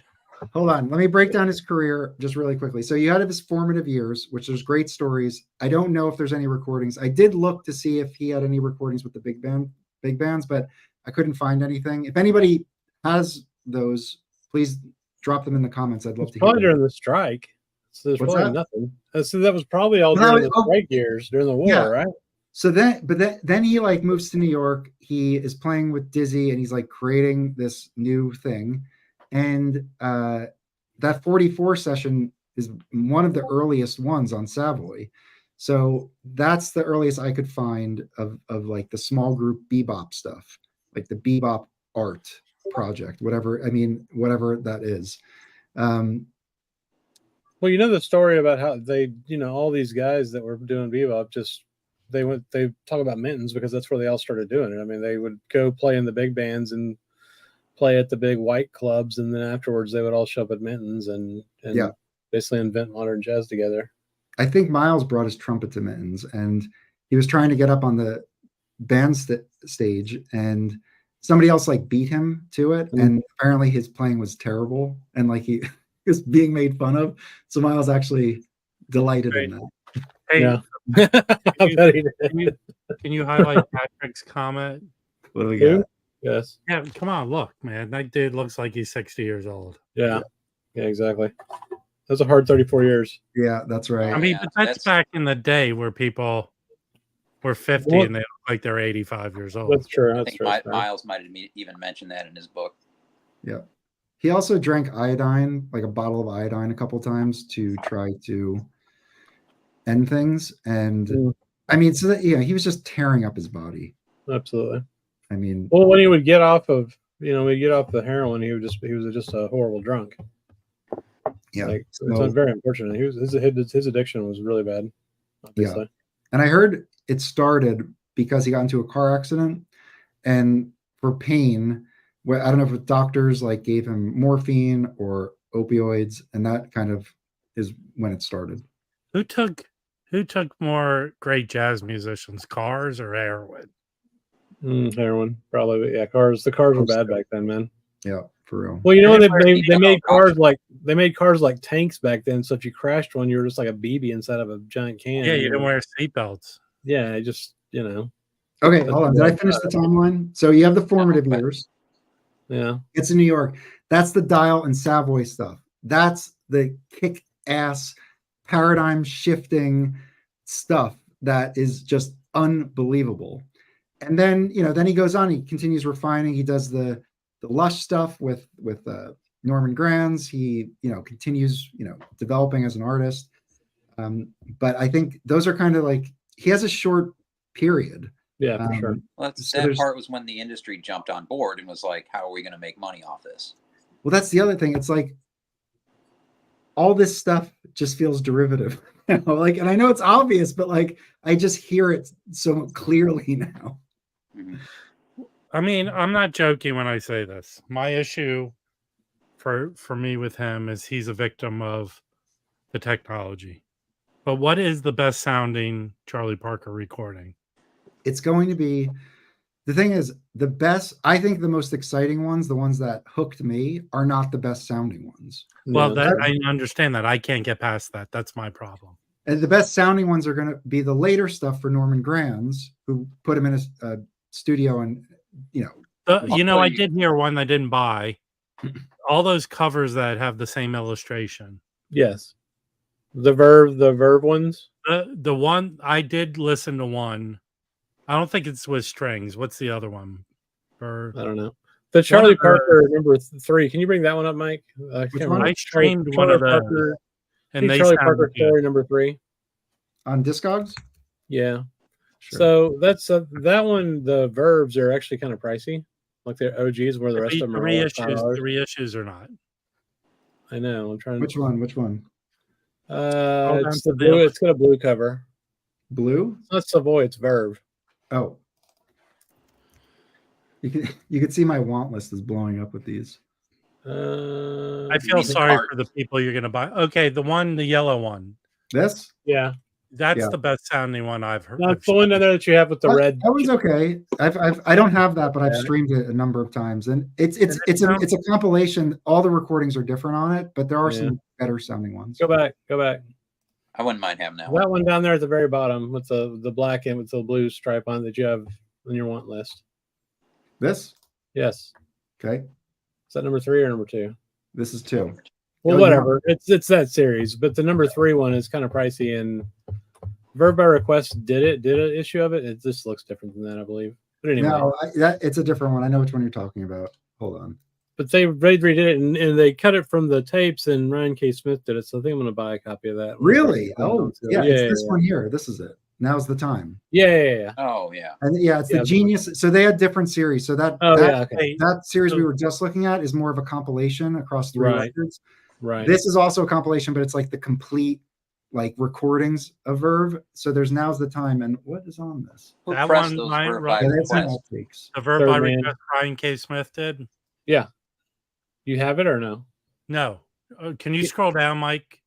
Hold on. Let me break down his career just really quickly. So you had his formative years, which there's great stories. I don't know if there's any recordings. I did look to see if he had any recordings with the big bands, but I couldn't find anything. If anybody has those, please drop them in the comments. I'd love to hear. Probably during the strike. So there's probably nothing. So that was probably all during the strike years during the war, right? So then he like moves to New York. He is playing with Dizzy and he's like creating this new thing. And that 44 session is one of the earliest ones on Savoy. So that's the earliest I could find of like the small group bebop stuff, like the bebop art project, whatever that is. Well, you know the story about how they, all these guys that were doing bebop they talk about Minton's because that's where they all started doing it. I mean, they would go play in the big bands and play at the big white clubs, and then afterwards they would all show up at Minton's and basically invent modern jazz together. I think Miles brought his trumpet to Minton's, and he was trying to get up on the band stage, and somebody else like beat him to it, and apparently his playing was terrible, and like he was being made fun of. So Miles actually delighted in that. Hey, yeah. Can you highlight Patrick's comment? What do we got? Yes. Yeah, come on, look, man. That dude looks like he's 60 years old. Yeah, exactly. That's a hard 34 years. Yeah, that's right. I mean, but that's back in the day where people were 50 and they look like they're 85 years old. That's true. I think Miles might have even mentioned that in his book. Yeah. He also drank iodine, like a bottle of iodine, a couple times to try to end things. And I mean, so that, he was just tearing up his body. Absolutely. I mean, well, when he would get off of, the heroin, he was just a horrible drunk. Yeah, it's very unfortunate. His addiction was really bad. Obviously. Yeah, and I heard it started because he got into a car accident, and for pain, I don't know if doctors like gave him morphine or opioids, and that kind of is when it started. Who took more great jazz musicians, cars or heroin? Heroin, probably. Yeah, cars. The cars were bad back then, man. Yeah, for real. Well, they made cars like tanks back then. So if you crashed one, you were just like a BB inside of a giant can. Yeah, you didn't wear seatbelts. Yeah, just Okay, hold on. Did I finish the timeline? So you have the formative years. Yeah, it's in New York. That's the Dial and Savoy stuff. That's the kick-ass paradigm shifting stuff that is just unbelievable. And then, then he goes on, he continues refining. He does the lush stuff with Norman Granz. He, continues, developing as an artist. But I think those are kind of like, he has a short period. Yeah, for sure. Well, so that part was when the industry jumped on board and was like, how are we going to make money off this? Well, that's the other thing. It's like all this stuff just feels derivative. Like, and I know it's obvious, but like I just hear it so clearly now. Mm-hmm. I mean, I'm not joking when I say this. My issue for me with him is he's a victim of the technology. But what is the best sounding Charlie Parker recording? It's going to be, the thing is, I think the most exciting ones, the ones that hooked me, are not the best sounding ones. Well, I understand that. I can't get past that. That's my problem. And the best sounding ones are going to be the later stuff for Norman Granz, who put him in a studio and, I did hear one I didn't buy. All those covers that have the same illustration. Yes. The Verve ones? The one, I did listen to one. I don't think it's with strings. What's the other one? I don't know. The Charlie Parker number 3. Can you bring that one up, Mike? I streamed one of those. And they Charlie Parker story number 3 on Discogs. Yeah, sure. So that's that one. The Verves are actually kind of pricey, like their OGs, where the rest of them are the reissues are not. I know. I'm trying. Which one? It's the blue. It's got a blue cover. Blue? It's not Savoy. It's Verve. Oh, you can see my want list is blowing up with these. I feel sorry for the people you're going to buy. Okay, the yellow one. This? Yeah. That's the best sounding one I've heard. That's the one that you have with the red. That one's okay. I don't have that, but I've streamed it a number of times, and it's a compilation. All the recordings are different on it, but there are some better sounding ones. Go back. I wouldn't mind having that. That one down there at the very bottom with the black and with the blue stripe on that you have on your want list. This? Yes. Okay. Is that number 3 or number 2? This is 2. Well, whatever. It's that series, but the number 3 one is kind of pricey, and Verve by Request did an issue of it. It just looks different than that, I believe. But anyway, no, it's a different one. I know which one you're talking about. Hold on. But they redid it, and they cut it from the tapes, and Ryan K. Smith did it. So I think I'm going to buy a copy of that. Really? Oh, yeah. It's this one here. This is it. Now's the time. Yeah. Oh, yeah. And it's the Genius. So they had different series. So that series we were just looking at is more of a compilation across 3 records. Right. This is also a compilation, but it's like the complete recordings of Verve. So there's Now's the Time. And what is on this? That one, the Verve by Request Ryan K. Smith did. Yeah. You have it or no? No. Can you scroll down, Mike?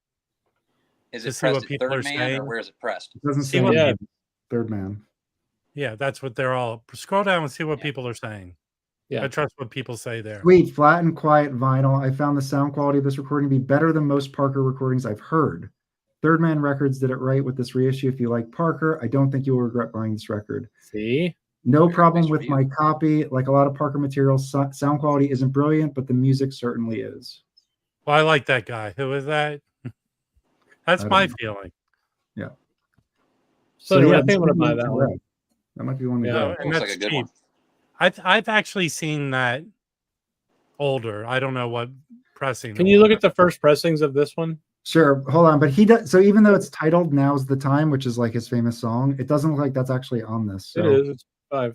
Is it pressed at Third Man, or where is it pressed? It doesn't say Third Man. Yeah, that's what they're all. Scroll down and see what people are saying. Yeah, I trust what people say there. Sweet, flat and quiet vinyl. I found the sound quality of this recording to be better than most Parker recordings I've heard. Third Man Records did it right with this reissue. If you like Parker, I don't think you will regret buying this record. See? No problem with my copy. Like a lot of Parker materials, sound quality isn't brilliant, but the music certainly is. Well, I like that guy. Who is that? That's my feeling. Yeah. So yeah, I think I'm going to buy that one. That might be one. Yeah, and that's like a good one. I've actually seen that older. I don't know what pressing. Can you look at the first pressings of this one? Sure. Hold on. But he does. So even though it's titled "Now's the Time," which is like his famous song, it doesn't look like that's actually on this. So. It is. It's 5.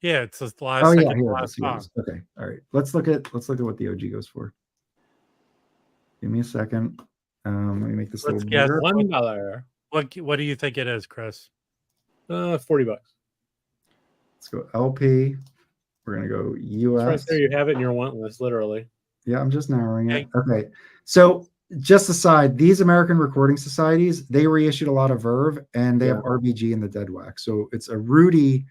Yeah, it's the last. Oh yeah, here last song. Okay. All right. Let's look at what the OG goes for. Give me a second. Let me make this Let's little guess. bigger. $1. What do you think it is, Chris? $40. Let's go LP. We're gonna go US. Right there, you have it in your want list, literally. Yeah, I'm just narrowing it. Okay. So just aside, these American recording societies, they reissued a lot of Verve, and they have RBG in the dead wax. So it's a Rudy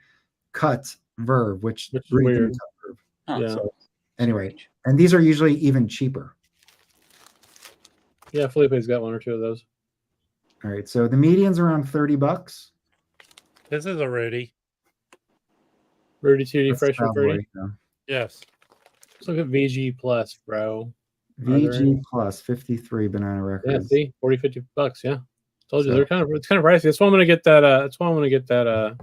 cut Verve, which Rudy didn't cut Verve. Oh, yeah. So anyway, and these are usually even cheaper. Yeah, Felipe's got 1 or 2 of those. All right, so the median's around $30. This is a Rudy. Rudy 2D Fresh and Fruity. Yeah. Yes. Let's look at VG Plus, bro. VG Plus 53 Banana Yeah, Records. see, $40-$50. Yeah, told you So- they're it's kind of pricey. That's why I'm gonna get that. That's why I'm gonna get that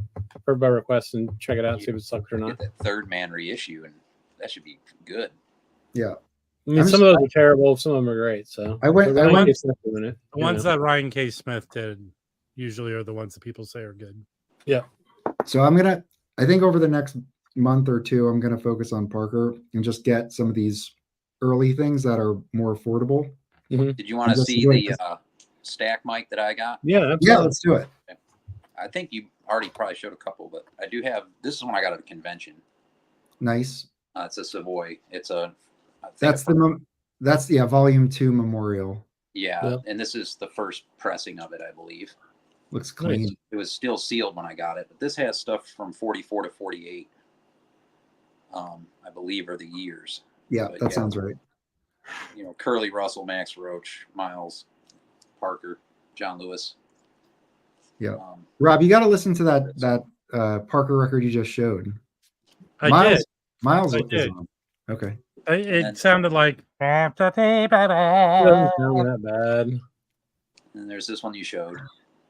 Heard by request and check it out, see if it sucks or not. Get that third man reissue, and that should be good. Yeah. I mean, I'm some of those are terrible, some of them are great. So I went- But I Ryan went- K. Smith doing it, The ones that Ryan K. Smith did usually are the ones that people say are good. So I think over the next month or two, I'm gonna focus on Parker and just get some of these early things that are more affordable. Did you want to Just see do the it. stack mic that I got? Yeah, Yeah, absolutely. let's do it. I think you already probably showed a couple, but I do have. This is one I got at a convention. Nice. It's a Savoy. It's a. I think That's the Volume 2 Memorial. Yeah, Yep. and this is the first pressing of it, I believe. Looks clean. Nice. It was still sealed when I got it, but this has stuff from 44 to 48. I believe are the years. Yeah, But that yeah. sounds right. You know, Curly, Russell, Max Roach, Miles, Parker, John Lewis. Yeah. Rob, you got to listen to that Parker record you just showed. I did. Miles I is did. on. Okay. It sounded like. It doesn't sound that bad. And there's this one you showed.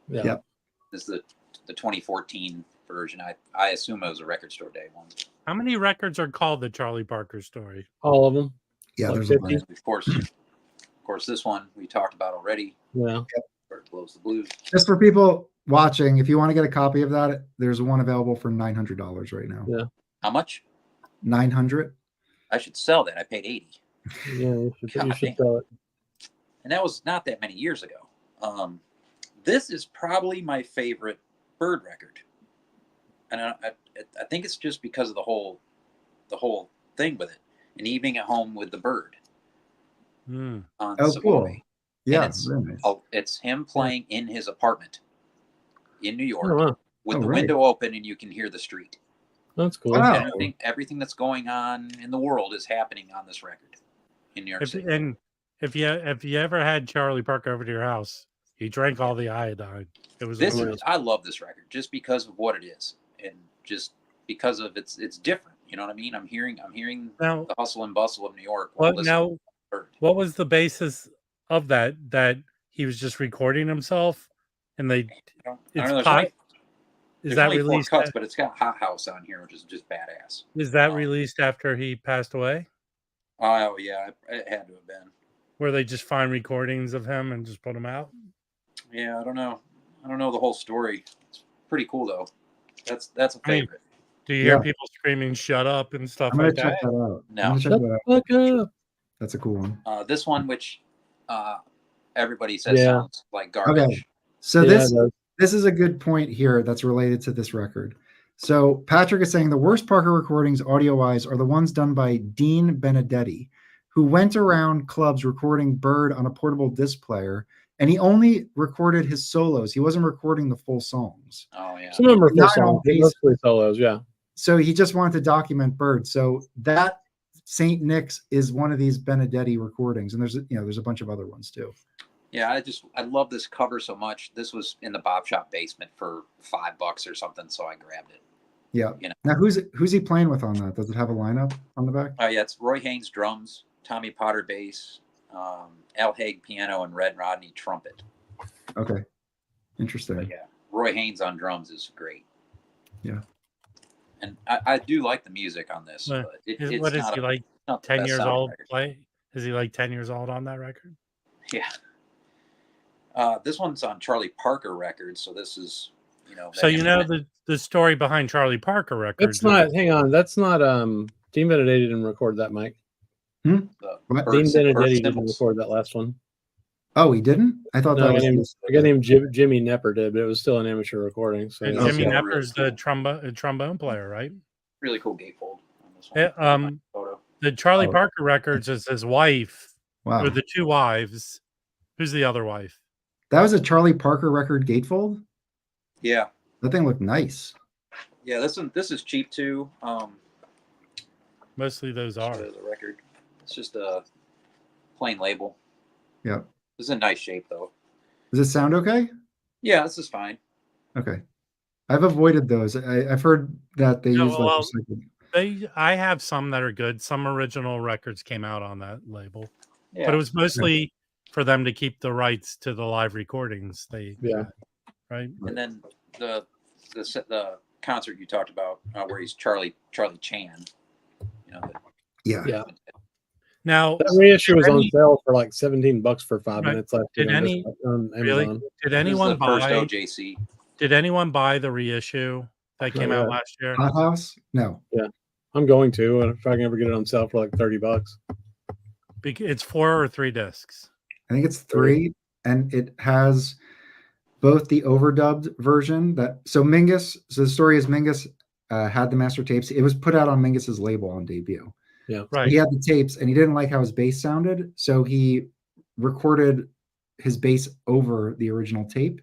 Yeah. Yep. This is the 2014 version. I assume it was a record store day one. How many records are called the Charlie Parker story? All of them. Yeah, Like there's a 50. bunch. Of course, this one we talked about already. Yeah. Where it blows the blues. Just for people watching, if you want to get a copy of that, there's one available for $900 right now. Yeah. How much? 900. I should sell that. I paid 80, Yeah, you should God sell it. and that was not that many years ago. This is probably my favorite Bird record, and I think it's just because of the whole thing with it. An evening at home with the Bird on Oh, Savoy. cool. Yeah, it's, very nice. it's him playing in his apartment in New York Oh, wow. with Oh, the right. window open, and you can hear the street. That's cool. Wow. And everything that's going on in the world is happening on this record in New York City. And if you ever had Charlie Parker over to your house, he drank all the iodine. It was amazing. I love this record just because of what it is, and just because of it's different. You know what I mean? I'm hearing Now, the hustle and bustle of New York. while listening now, to Bird. what was the basis of that? That he was just recording himself, and I don't know, it's there's pot. only- Is there's that only 4 released? cuts, but it's got Hot House on here, which is just badass. Is that released after he passed away? Oh yeah, it had to have been. Where they just find recordings of him and just put them out? Yeah, I don't know the whole story. It's pretty cool though. That's a I mean, favorite. Do you hear Yeah. people screaming "shut up" and stuff I'm gonna like check that? that out. No. I'm gonna check Shut that out. the fuck up. That's a cool one. This one, which everybody says Yeah. sounds like garbage. Okay. So Yeah, this it does. this is a good point here that's related to this record. So Patrick is saying the worst Parker recordings audio-wise are the ones done by Dean Benedetti, who went around clubs recording Bird on a portable disc player, and he only recorded his solos. He wasn't recording the full songs. Oh yeah. Some of them are full Not songs, but always. mostly solos. Yeah. So he just wanted to document Bird. So that St. Nick's is one of these Benedetti recordings, and there's a bunch of other ones too. Yeah, I love this cover so much. This was in the Bob Shop basement for $5 or something, so I grabbed it. Yeah. You know. Now who's he playing with on that? Does it have a lineup on the back? Oh yeah, it's Roy Haynes drums, Tommy Potter bass, Al Haig piano, and Red Rodney trumpet. Okay. Interesting. But yeah, Roy Haynes on drums is great. Yeah. And I do like the music on this. What- But it's What is not he like? not the 10 best years sounding old? record. Is he like 10 years old on that record? Yeah. This one's on Charlie Parker Records, so this is So you know the story behind Charlie Parker records. That's not. Hang on. That's not. Dean Benedetti didn't record that, Mike. the What? bird Dean sym- bird Benedetti didn't cymbals. record that last one. Oh, he didn't? I thought No, that was a guy named Jimmy Nepper did, but it was still an amateur recording. So And yeah. Jimmy Okay. Nepper's Really the cool. trombone player, right? Really cool gatefold on this one. Yeah, Photo. the Charlie Oh. Parker records is his wife, Wow. or the two wives. Who's the other wife? That was a Charlie Parker record gatefold? Yeah. That thing looked nice. Yeah, this is cheap too. Mostly those are. The record. It's just a plain label. Yeah. This is in nice shape though. Does it sound okay? Yeah, this is fine. Okay. I've avoided those. I've heard that they No, use like well, recycled. I have some that are good. Some original records came out on that label. Yeah. But it was mostly for them to keep the rights to the live recordings. Yeah. Right. And then the concert you talked about where he's Charlie Chan. You know. Yeah. Now that reissue was on sale for like $17 for 5 minutes left. Did any on really? Amazon. Did anyone This is the buy first OJC? Did anyone buy the reissue that came out last year? Hot House? No. Yeah, I'm going to, and if I can ever get it on sale for like $30. It's 4 or 3 discs. I think it's 3, and it has both the overdubbed version so the story is Mingus had the master tapes. It was put out on Mingus's label on debut. Yeah, so right. He had the tapes, and he didn't like how his bass sounded, so he recorded his bass over the original tape.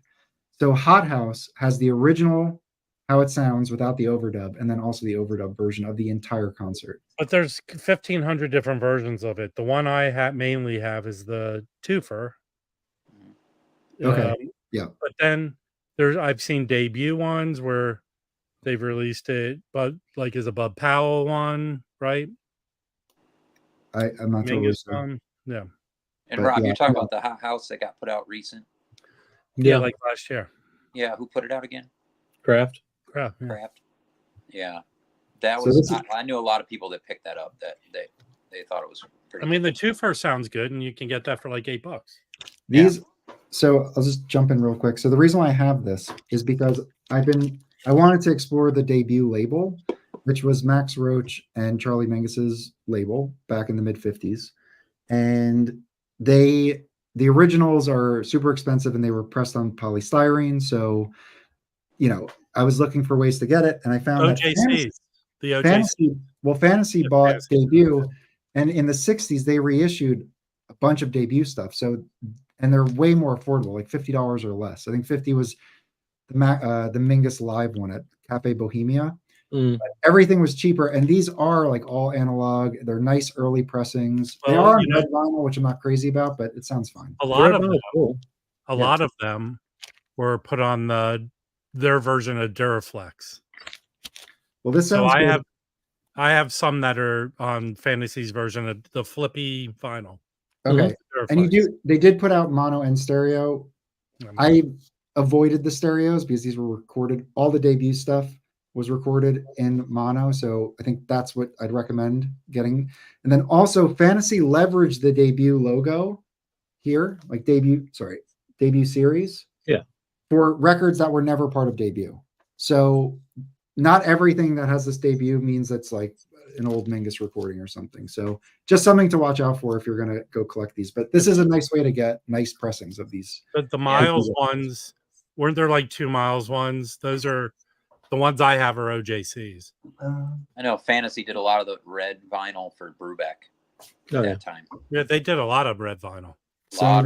So Hot House has the original how it sounds without the overdub, and then also the overdub version of the entire concert. But there's 1,500 different versions of it. The one I mainly have is the twofer. Okay. Yeah. But then I've seen debut ones where they've released it, but like as a Bud Powell one, right? I'm not totally sure. Yeah. And Rob, you're talking about the Hot House that got put out recent? Yeah, like last year. Yeah, who put it out again? Kraft. Yeah. That was I knew a lot of people that picked that up that they thought it was pretty the twofer sounds good, and you can get that for like $8. So I'll just jump in real quick. So the reason why I have this is because I wanted to explore the debut label, which was Max Roach and Charlie Mingus's label back in the mid-50s. And the originals are super expensive, and they were pressed on polystyrene. So, I was looking for ways to get it, and I found that Fantasy bought debut, and in the 60s they reissued a bunch of debut stuff. So, and they're way more affordable, like $50 or less. I think 50 was the Mingus Live one at Cafe Bohemia. But everything was cheaper, and these are like all analog. They're nice early pressings. They are red vinyl, which I'm not crazy about, but it sounds fine. A lot of them were put on their version of Duraflex. Well, this sounds good. I have some that are on Fantasy's version of the flippy vinyl. Okay. And they did put out mono and stereo. I avoided the stereos because these were recorded. All the debut stuff was recorded in mono. So I think that's what I'd recommend getting. And then also Fantasy leveraged the debut logo here, like debut series. Yeah. For records that were never part of debut. So not everything that has this debut means that's like an old Mingus recording or something. So just something to watch out for if you're going to go collect these. But this is a nice way to get nice pressings of these. But the Miles ones, weren't there like 2 Miles ones? Those are the ones I have are OJCs. I know Fantasy did a lot of the red vinyl for Brubeck at that time. Yeah, they did a lot of red vinyl. So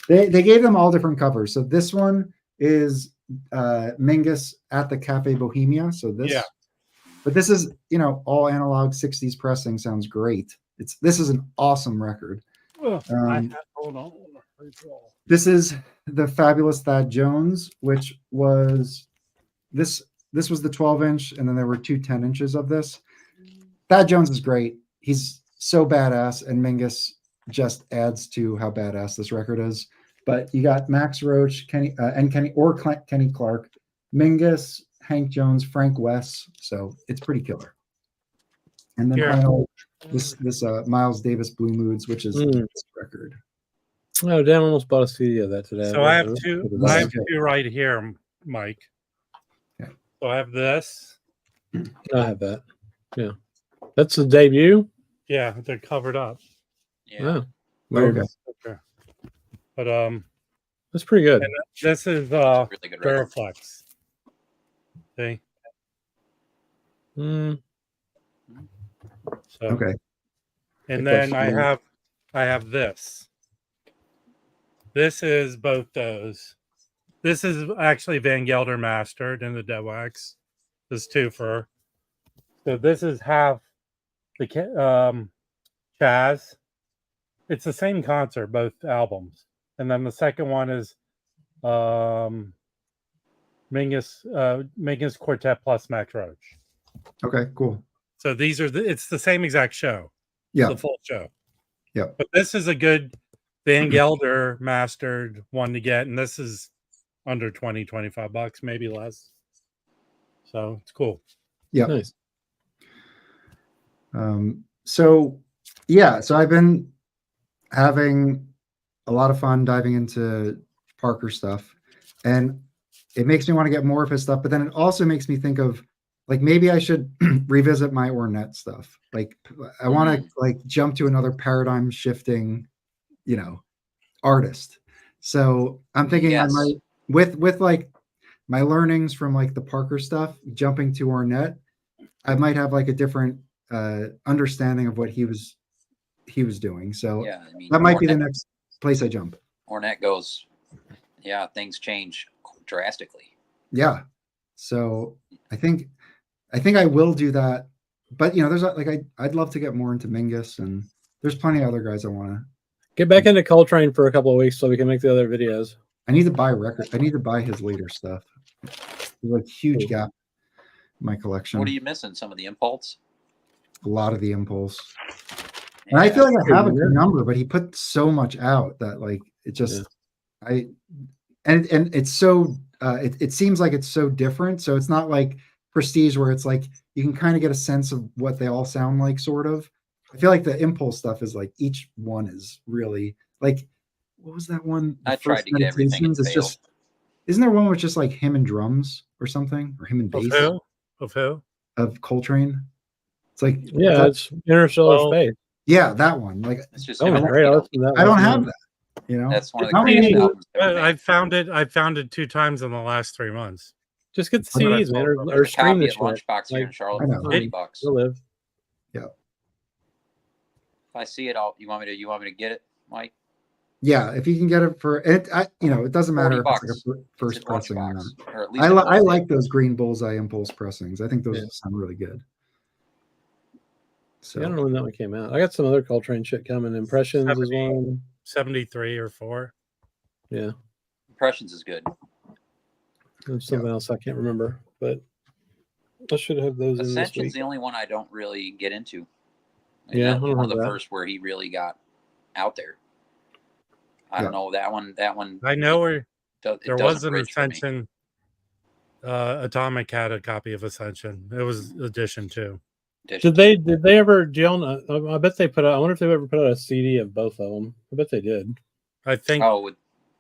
they gave them all different covers. So this one is Mingus at the Cafe Bohemia. So but this is all analog 60s pressing. Sounds great. This is an awesome record. Hold on. This is the Fabulous Thad Jones, which was this was the 12-inch, and then there were 2 10-inches of this. Thad Jones is great. He's so badass, and Mingus just adds to how badass this record is. But you got Max Roach, Kenny Clark, Mingus, Hank Jones, Frank West. So it's pretty killer. And then final, this Miles Davis Blue Moods, which is this record. Oh, Dan almost bought a CD of that today. So I have two right here, Mike. Okay. So I have this. I have that. Yeah. That's the debut? Yeah, they're covered up. Yeah. Oh, okay. But that's pretty good. This is really good Duraflex. See? So, okay. And then I have this. This is both those. This is actually Van Gelder mastered in the Dead Wax. This twofer. So this is half the Chaz. It's the same concert, both albums. And then the second one is Mingus Quartet plus Max Roach. Okay, cool. So these are it's the same exact show. Yeah. The full show. Yep. But this is a good Van Gelder mastered one to get, and this is under 25 bucks, maybe less. So it's cool. Yep. Nice. So yeah, so I've been having a lot of fun diving into Parker stuff, and it makes me want to get more of his stuff. But then it also makes me think of like maybe I should revisit my Ornette stuff. Like I want to like jump to another paradigm shifting, artist. So I'm thinking I might with like my learnings from like the Parker stuff, jumping to Ornette, I might have like a different understanding of what he was doing. So Yeah, I mean, that might be the next place I jump. Ornette goes, yeah, things change drastically. Yeah. So I think I will do that. But there's like I'd love to get more into Mingus, and there's plenty of other guys I want to get back into Coltrane for a couple of weeks so we can make the other videos. I need to buy records. I need to buy his later stuff. There's like huge gap in my collection. What are you missing? Some of the Impulse? A lot of the Impulse. And I feel like I have a good number, but he put so much out that like it just and it's so it seems like it's so different. So it's not like Prestige where it's like you can kind of get a sense of what they all sound like, sort of. I feel like the Impulse stuff is like each one is really like what was that one? I tried to get everything. It's just isn't there one with just like him and drums or something, or him and bass? Of who? Of Coltrane. It's like it's Interstellar Space. Yeah, that one. Like it's just great. I don't have that. That's one of the greatest albums. I found it 2 times in the last 3 months. Just get the CDs, man, or stream the Lunchbox here in Charlotte for $20. You'll live. Yeah. If I see it, you want me to get it, Mike? Yeah, if you can get it for it, it doesn't matter if it's like a first pressing or not. Or at least I like those green bullseye Impulse pressings. I think those sound really good. So I don't know when that one came out. I got some other Coltrane shit coming. Impressions is one. 73 or 4. Yeah. Impressions is good. There's something else I can't remember, but I should have those in this week. Ascension's the only one I don't really get into. Yeah, one of the first where he really got out there. I don't know that one. I know where there was an Ascension. Atomic had a copy of Ascension. It was edition 2. Did they ever? Do y'all know? I bet they put out. I wonder if they ever put out a CD of both of them. I bet they did. I think.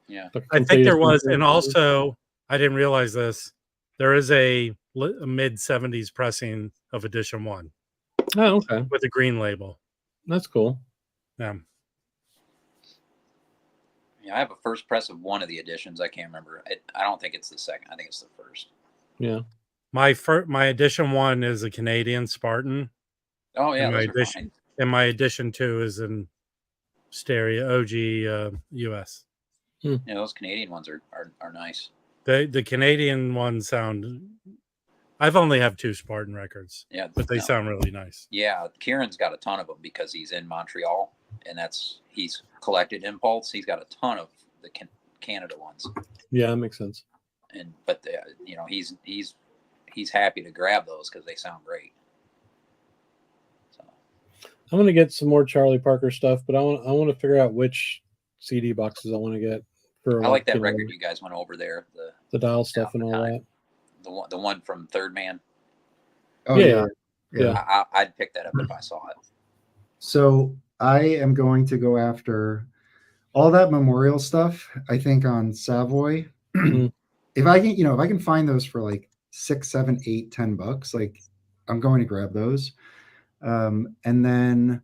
Yeah. I think there was, and also I didn't realize this. There is a mid '70s pressing of edition 1. Oh, okay. With a green label. That's cool. Yeah. Yeah, I have a first press of one of the editions. I can't remember. I don't think it's the second. I think it's the first. Yeah. My edition 1 is a Canadian Spartan. Oh yeah, and my edition 2 is in stereo OG US. Yeah, those Canadian ones are nice. The Canadian ones sound. I've only have 2 Spartan records. Yeah, but they sound really nice. Yeah, Kieran's got a ton of them because he's in Montreal, and he's collected Impulse. He's got a ton of the Canada ones. Yeah, that makes sense. But he's happy to grab those because they sound great. So I'm gonna get some more Charlie Parker stuff, but I want to figure out which CD boxes I want to get. I like that record you guys went over there. The dial stuff and all that. The one from Third Man. Oh yeah. I'd pick that up if I saw it. So I am going to go after all that memorial stuff. I think on Savoy. If I can find those for like $6, $7, $8, $10, like I'm going to grab those. And then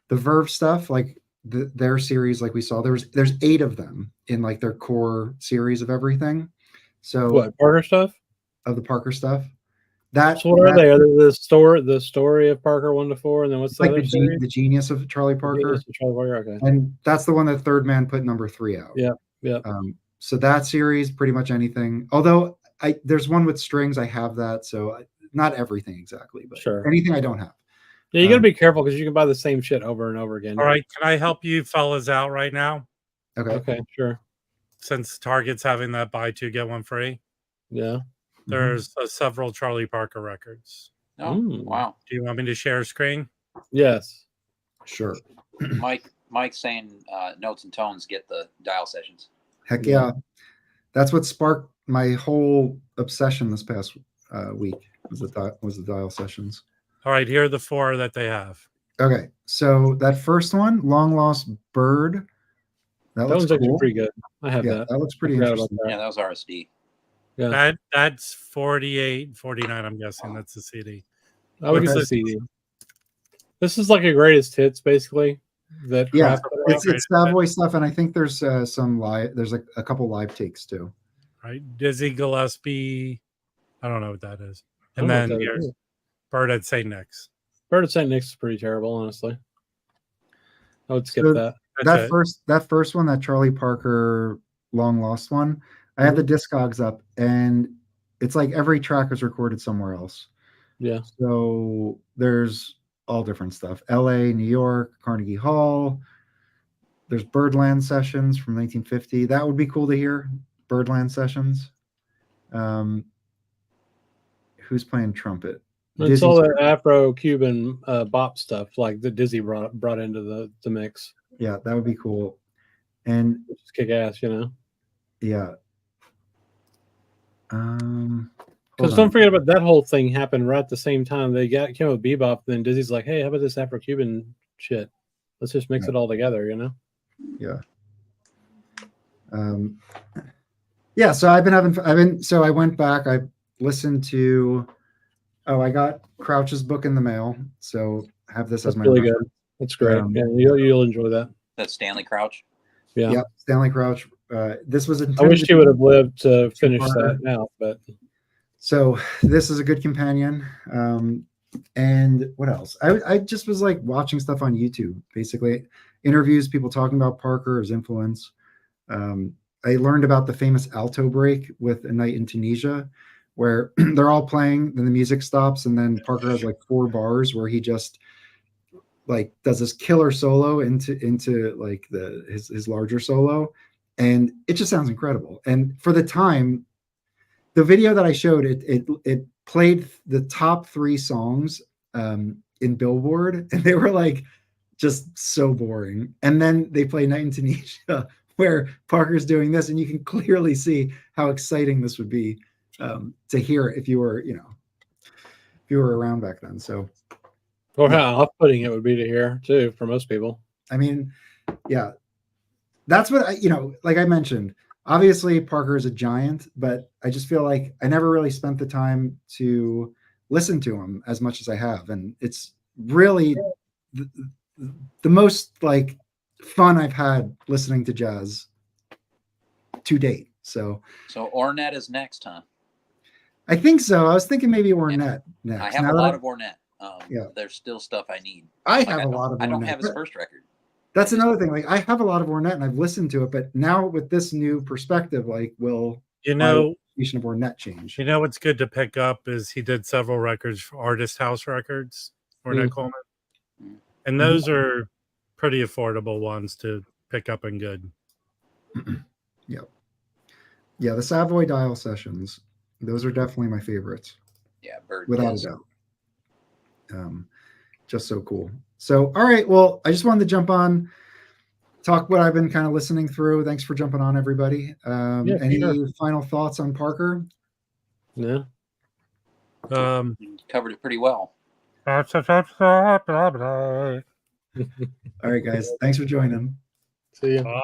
the Verve stuff, like their series, like we saw, there's 8 of them in like their core series of everything. So what Parker stuff? Of the Parker stuff. So what are they? Are they the story of Parker 1 to 4, and then what's like the genius of Charlie Parker? Okay. And that's the one that Third Man put number 3 out. Yeah. So that series, pretty much anything. Although there's one with strings, I have that. So not everything exactly, but anything I don't have. Yeah, you got to be careful because you can buy the same shit over and over again. All right, can I help you fellas out right now? Okay, sure. Since Target's having that buy 2 get 1 free. Yeah. There's several Charlie Parker records. Oh, wow. Do you want me to share a screen? Yes. Sure. Mike, Mike's saying Notes and Tones get the dial sessions. Heck yeah. That's what sparked my whole obsession this past week was the dial sessions. All right, here are the 4 that they have. Okay, so that first one, Long Lost Bird, that looks one's actually cool. pretty good. I have that. That looks pretty I forgot about interesting. that. Yeah, that was RSD. Yeah, That's 48, 49, I'm guessing. That's the CD. I would Okay. say CD. This is like a greatest hits, basically. That Yeah, Kraft put out. it's Savoy stuff, and I think there's some live. There's like a couple live takes too. Right? Dizzy Gillespie. I don't know what that is. I And don't know then what that here's is. Bird at St. Nick's. Bird at St. Nick's is pretty terrible, honestly. I would skip So that. That's that first one, that Charlie Parker Long Lost one, I have the Discogs up, and it's like every track was recorded somewhere else. Yeah. So there's all different stuff. L.A., New York, Carnegie Hall. There's Birdland sessions from 1950. That would be cool to hear. Birdland sessions. Who's playing trumpet? It's Dizzy's- all that Afro-Cuban bop stuff, like the Dizzy brought into the mix. Yeah, that would be cool. And Which is kick ass, you know. yeah. Because don't forget about that whole thing happened right at the same time. They came with bebop, then Dizzy's like, "Hey, how about this Afro-Cuban shit? Let's just mix it all together," you know? Yeah. Yeah. So so I went back. I listened to. Oh, I got Crouch's book in the mail. So have this That's as my really reference. good. That's great. Yeah. You'll enjoy that. That's Stanley Crouch. Yeah. Yep, Stanley Crouch. This was I wish he would have lived to finish two-parter. that out, but So this is a good companion. And what else? I just was like watching stuff on YouTube, basically interviews, people talking about Parker, his influence. I learned about the famous alto break with A Night in Tunisia, where they're all playing, then the music stops, and then Parker has like 4 bars where he just like does this killer solo into like his larger solo, and it just sounds incredible. And for the time, the video that I showed, it played the top 3 songs in Billboard, and they were like just so boring. And then they play Night in Tunisia, where Parker's doing this, and you can clearly see how exciting this would be to hear if you were around back then. So, or how off-putting it would be to hear too for most people. I mean, yeah, that's what like I mentioned. Obviously, Parker is a giant, but I just feel like I never really spent the time to listen to him as much as I have, and it's really the most like fun I've had listening to jazz to date. So Ornette is next, huh? I think so. I was thinking maybe Ornette next. I have a lot of Ornette. Yeah. There's still stuff I need. I have a lot of Ornette. I don't have his first record. That's another thing. Like I have a lot of Ornette and I've listened to it, but now with this new perspective, like will of Ornette change? You know what's good to pick up is he did several records for Artist House Records, Ornette Coleman. And those are pretty affordable ones to pick up and good. Yep. Yeah, the Savoy Dial sessions, those are definitely my favorites. Yeah, Bird without a doubt. Just so cool. So, all right. Well, I just wanted to jump on, talk what I've been kind of listening through. Thanks for jumping on, everybody. Any final thoughts on Parker? Yeah. Covered it pretty well. All All right, guys. Thanks for joining. See ya.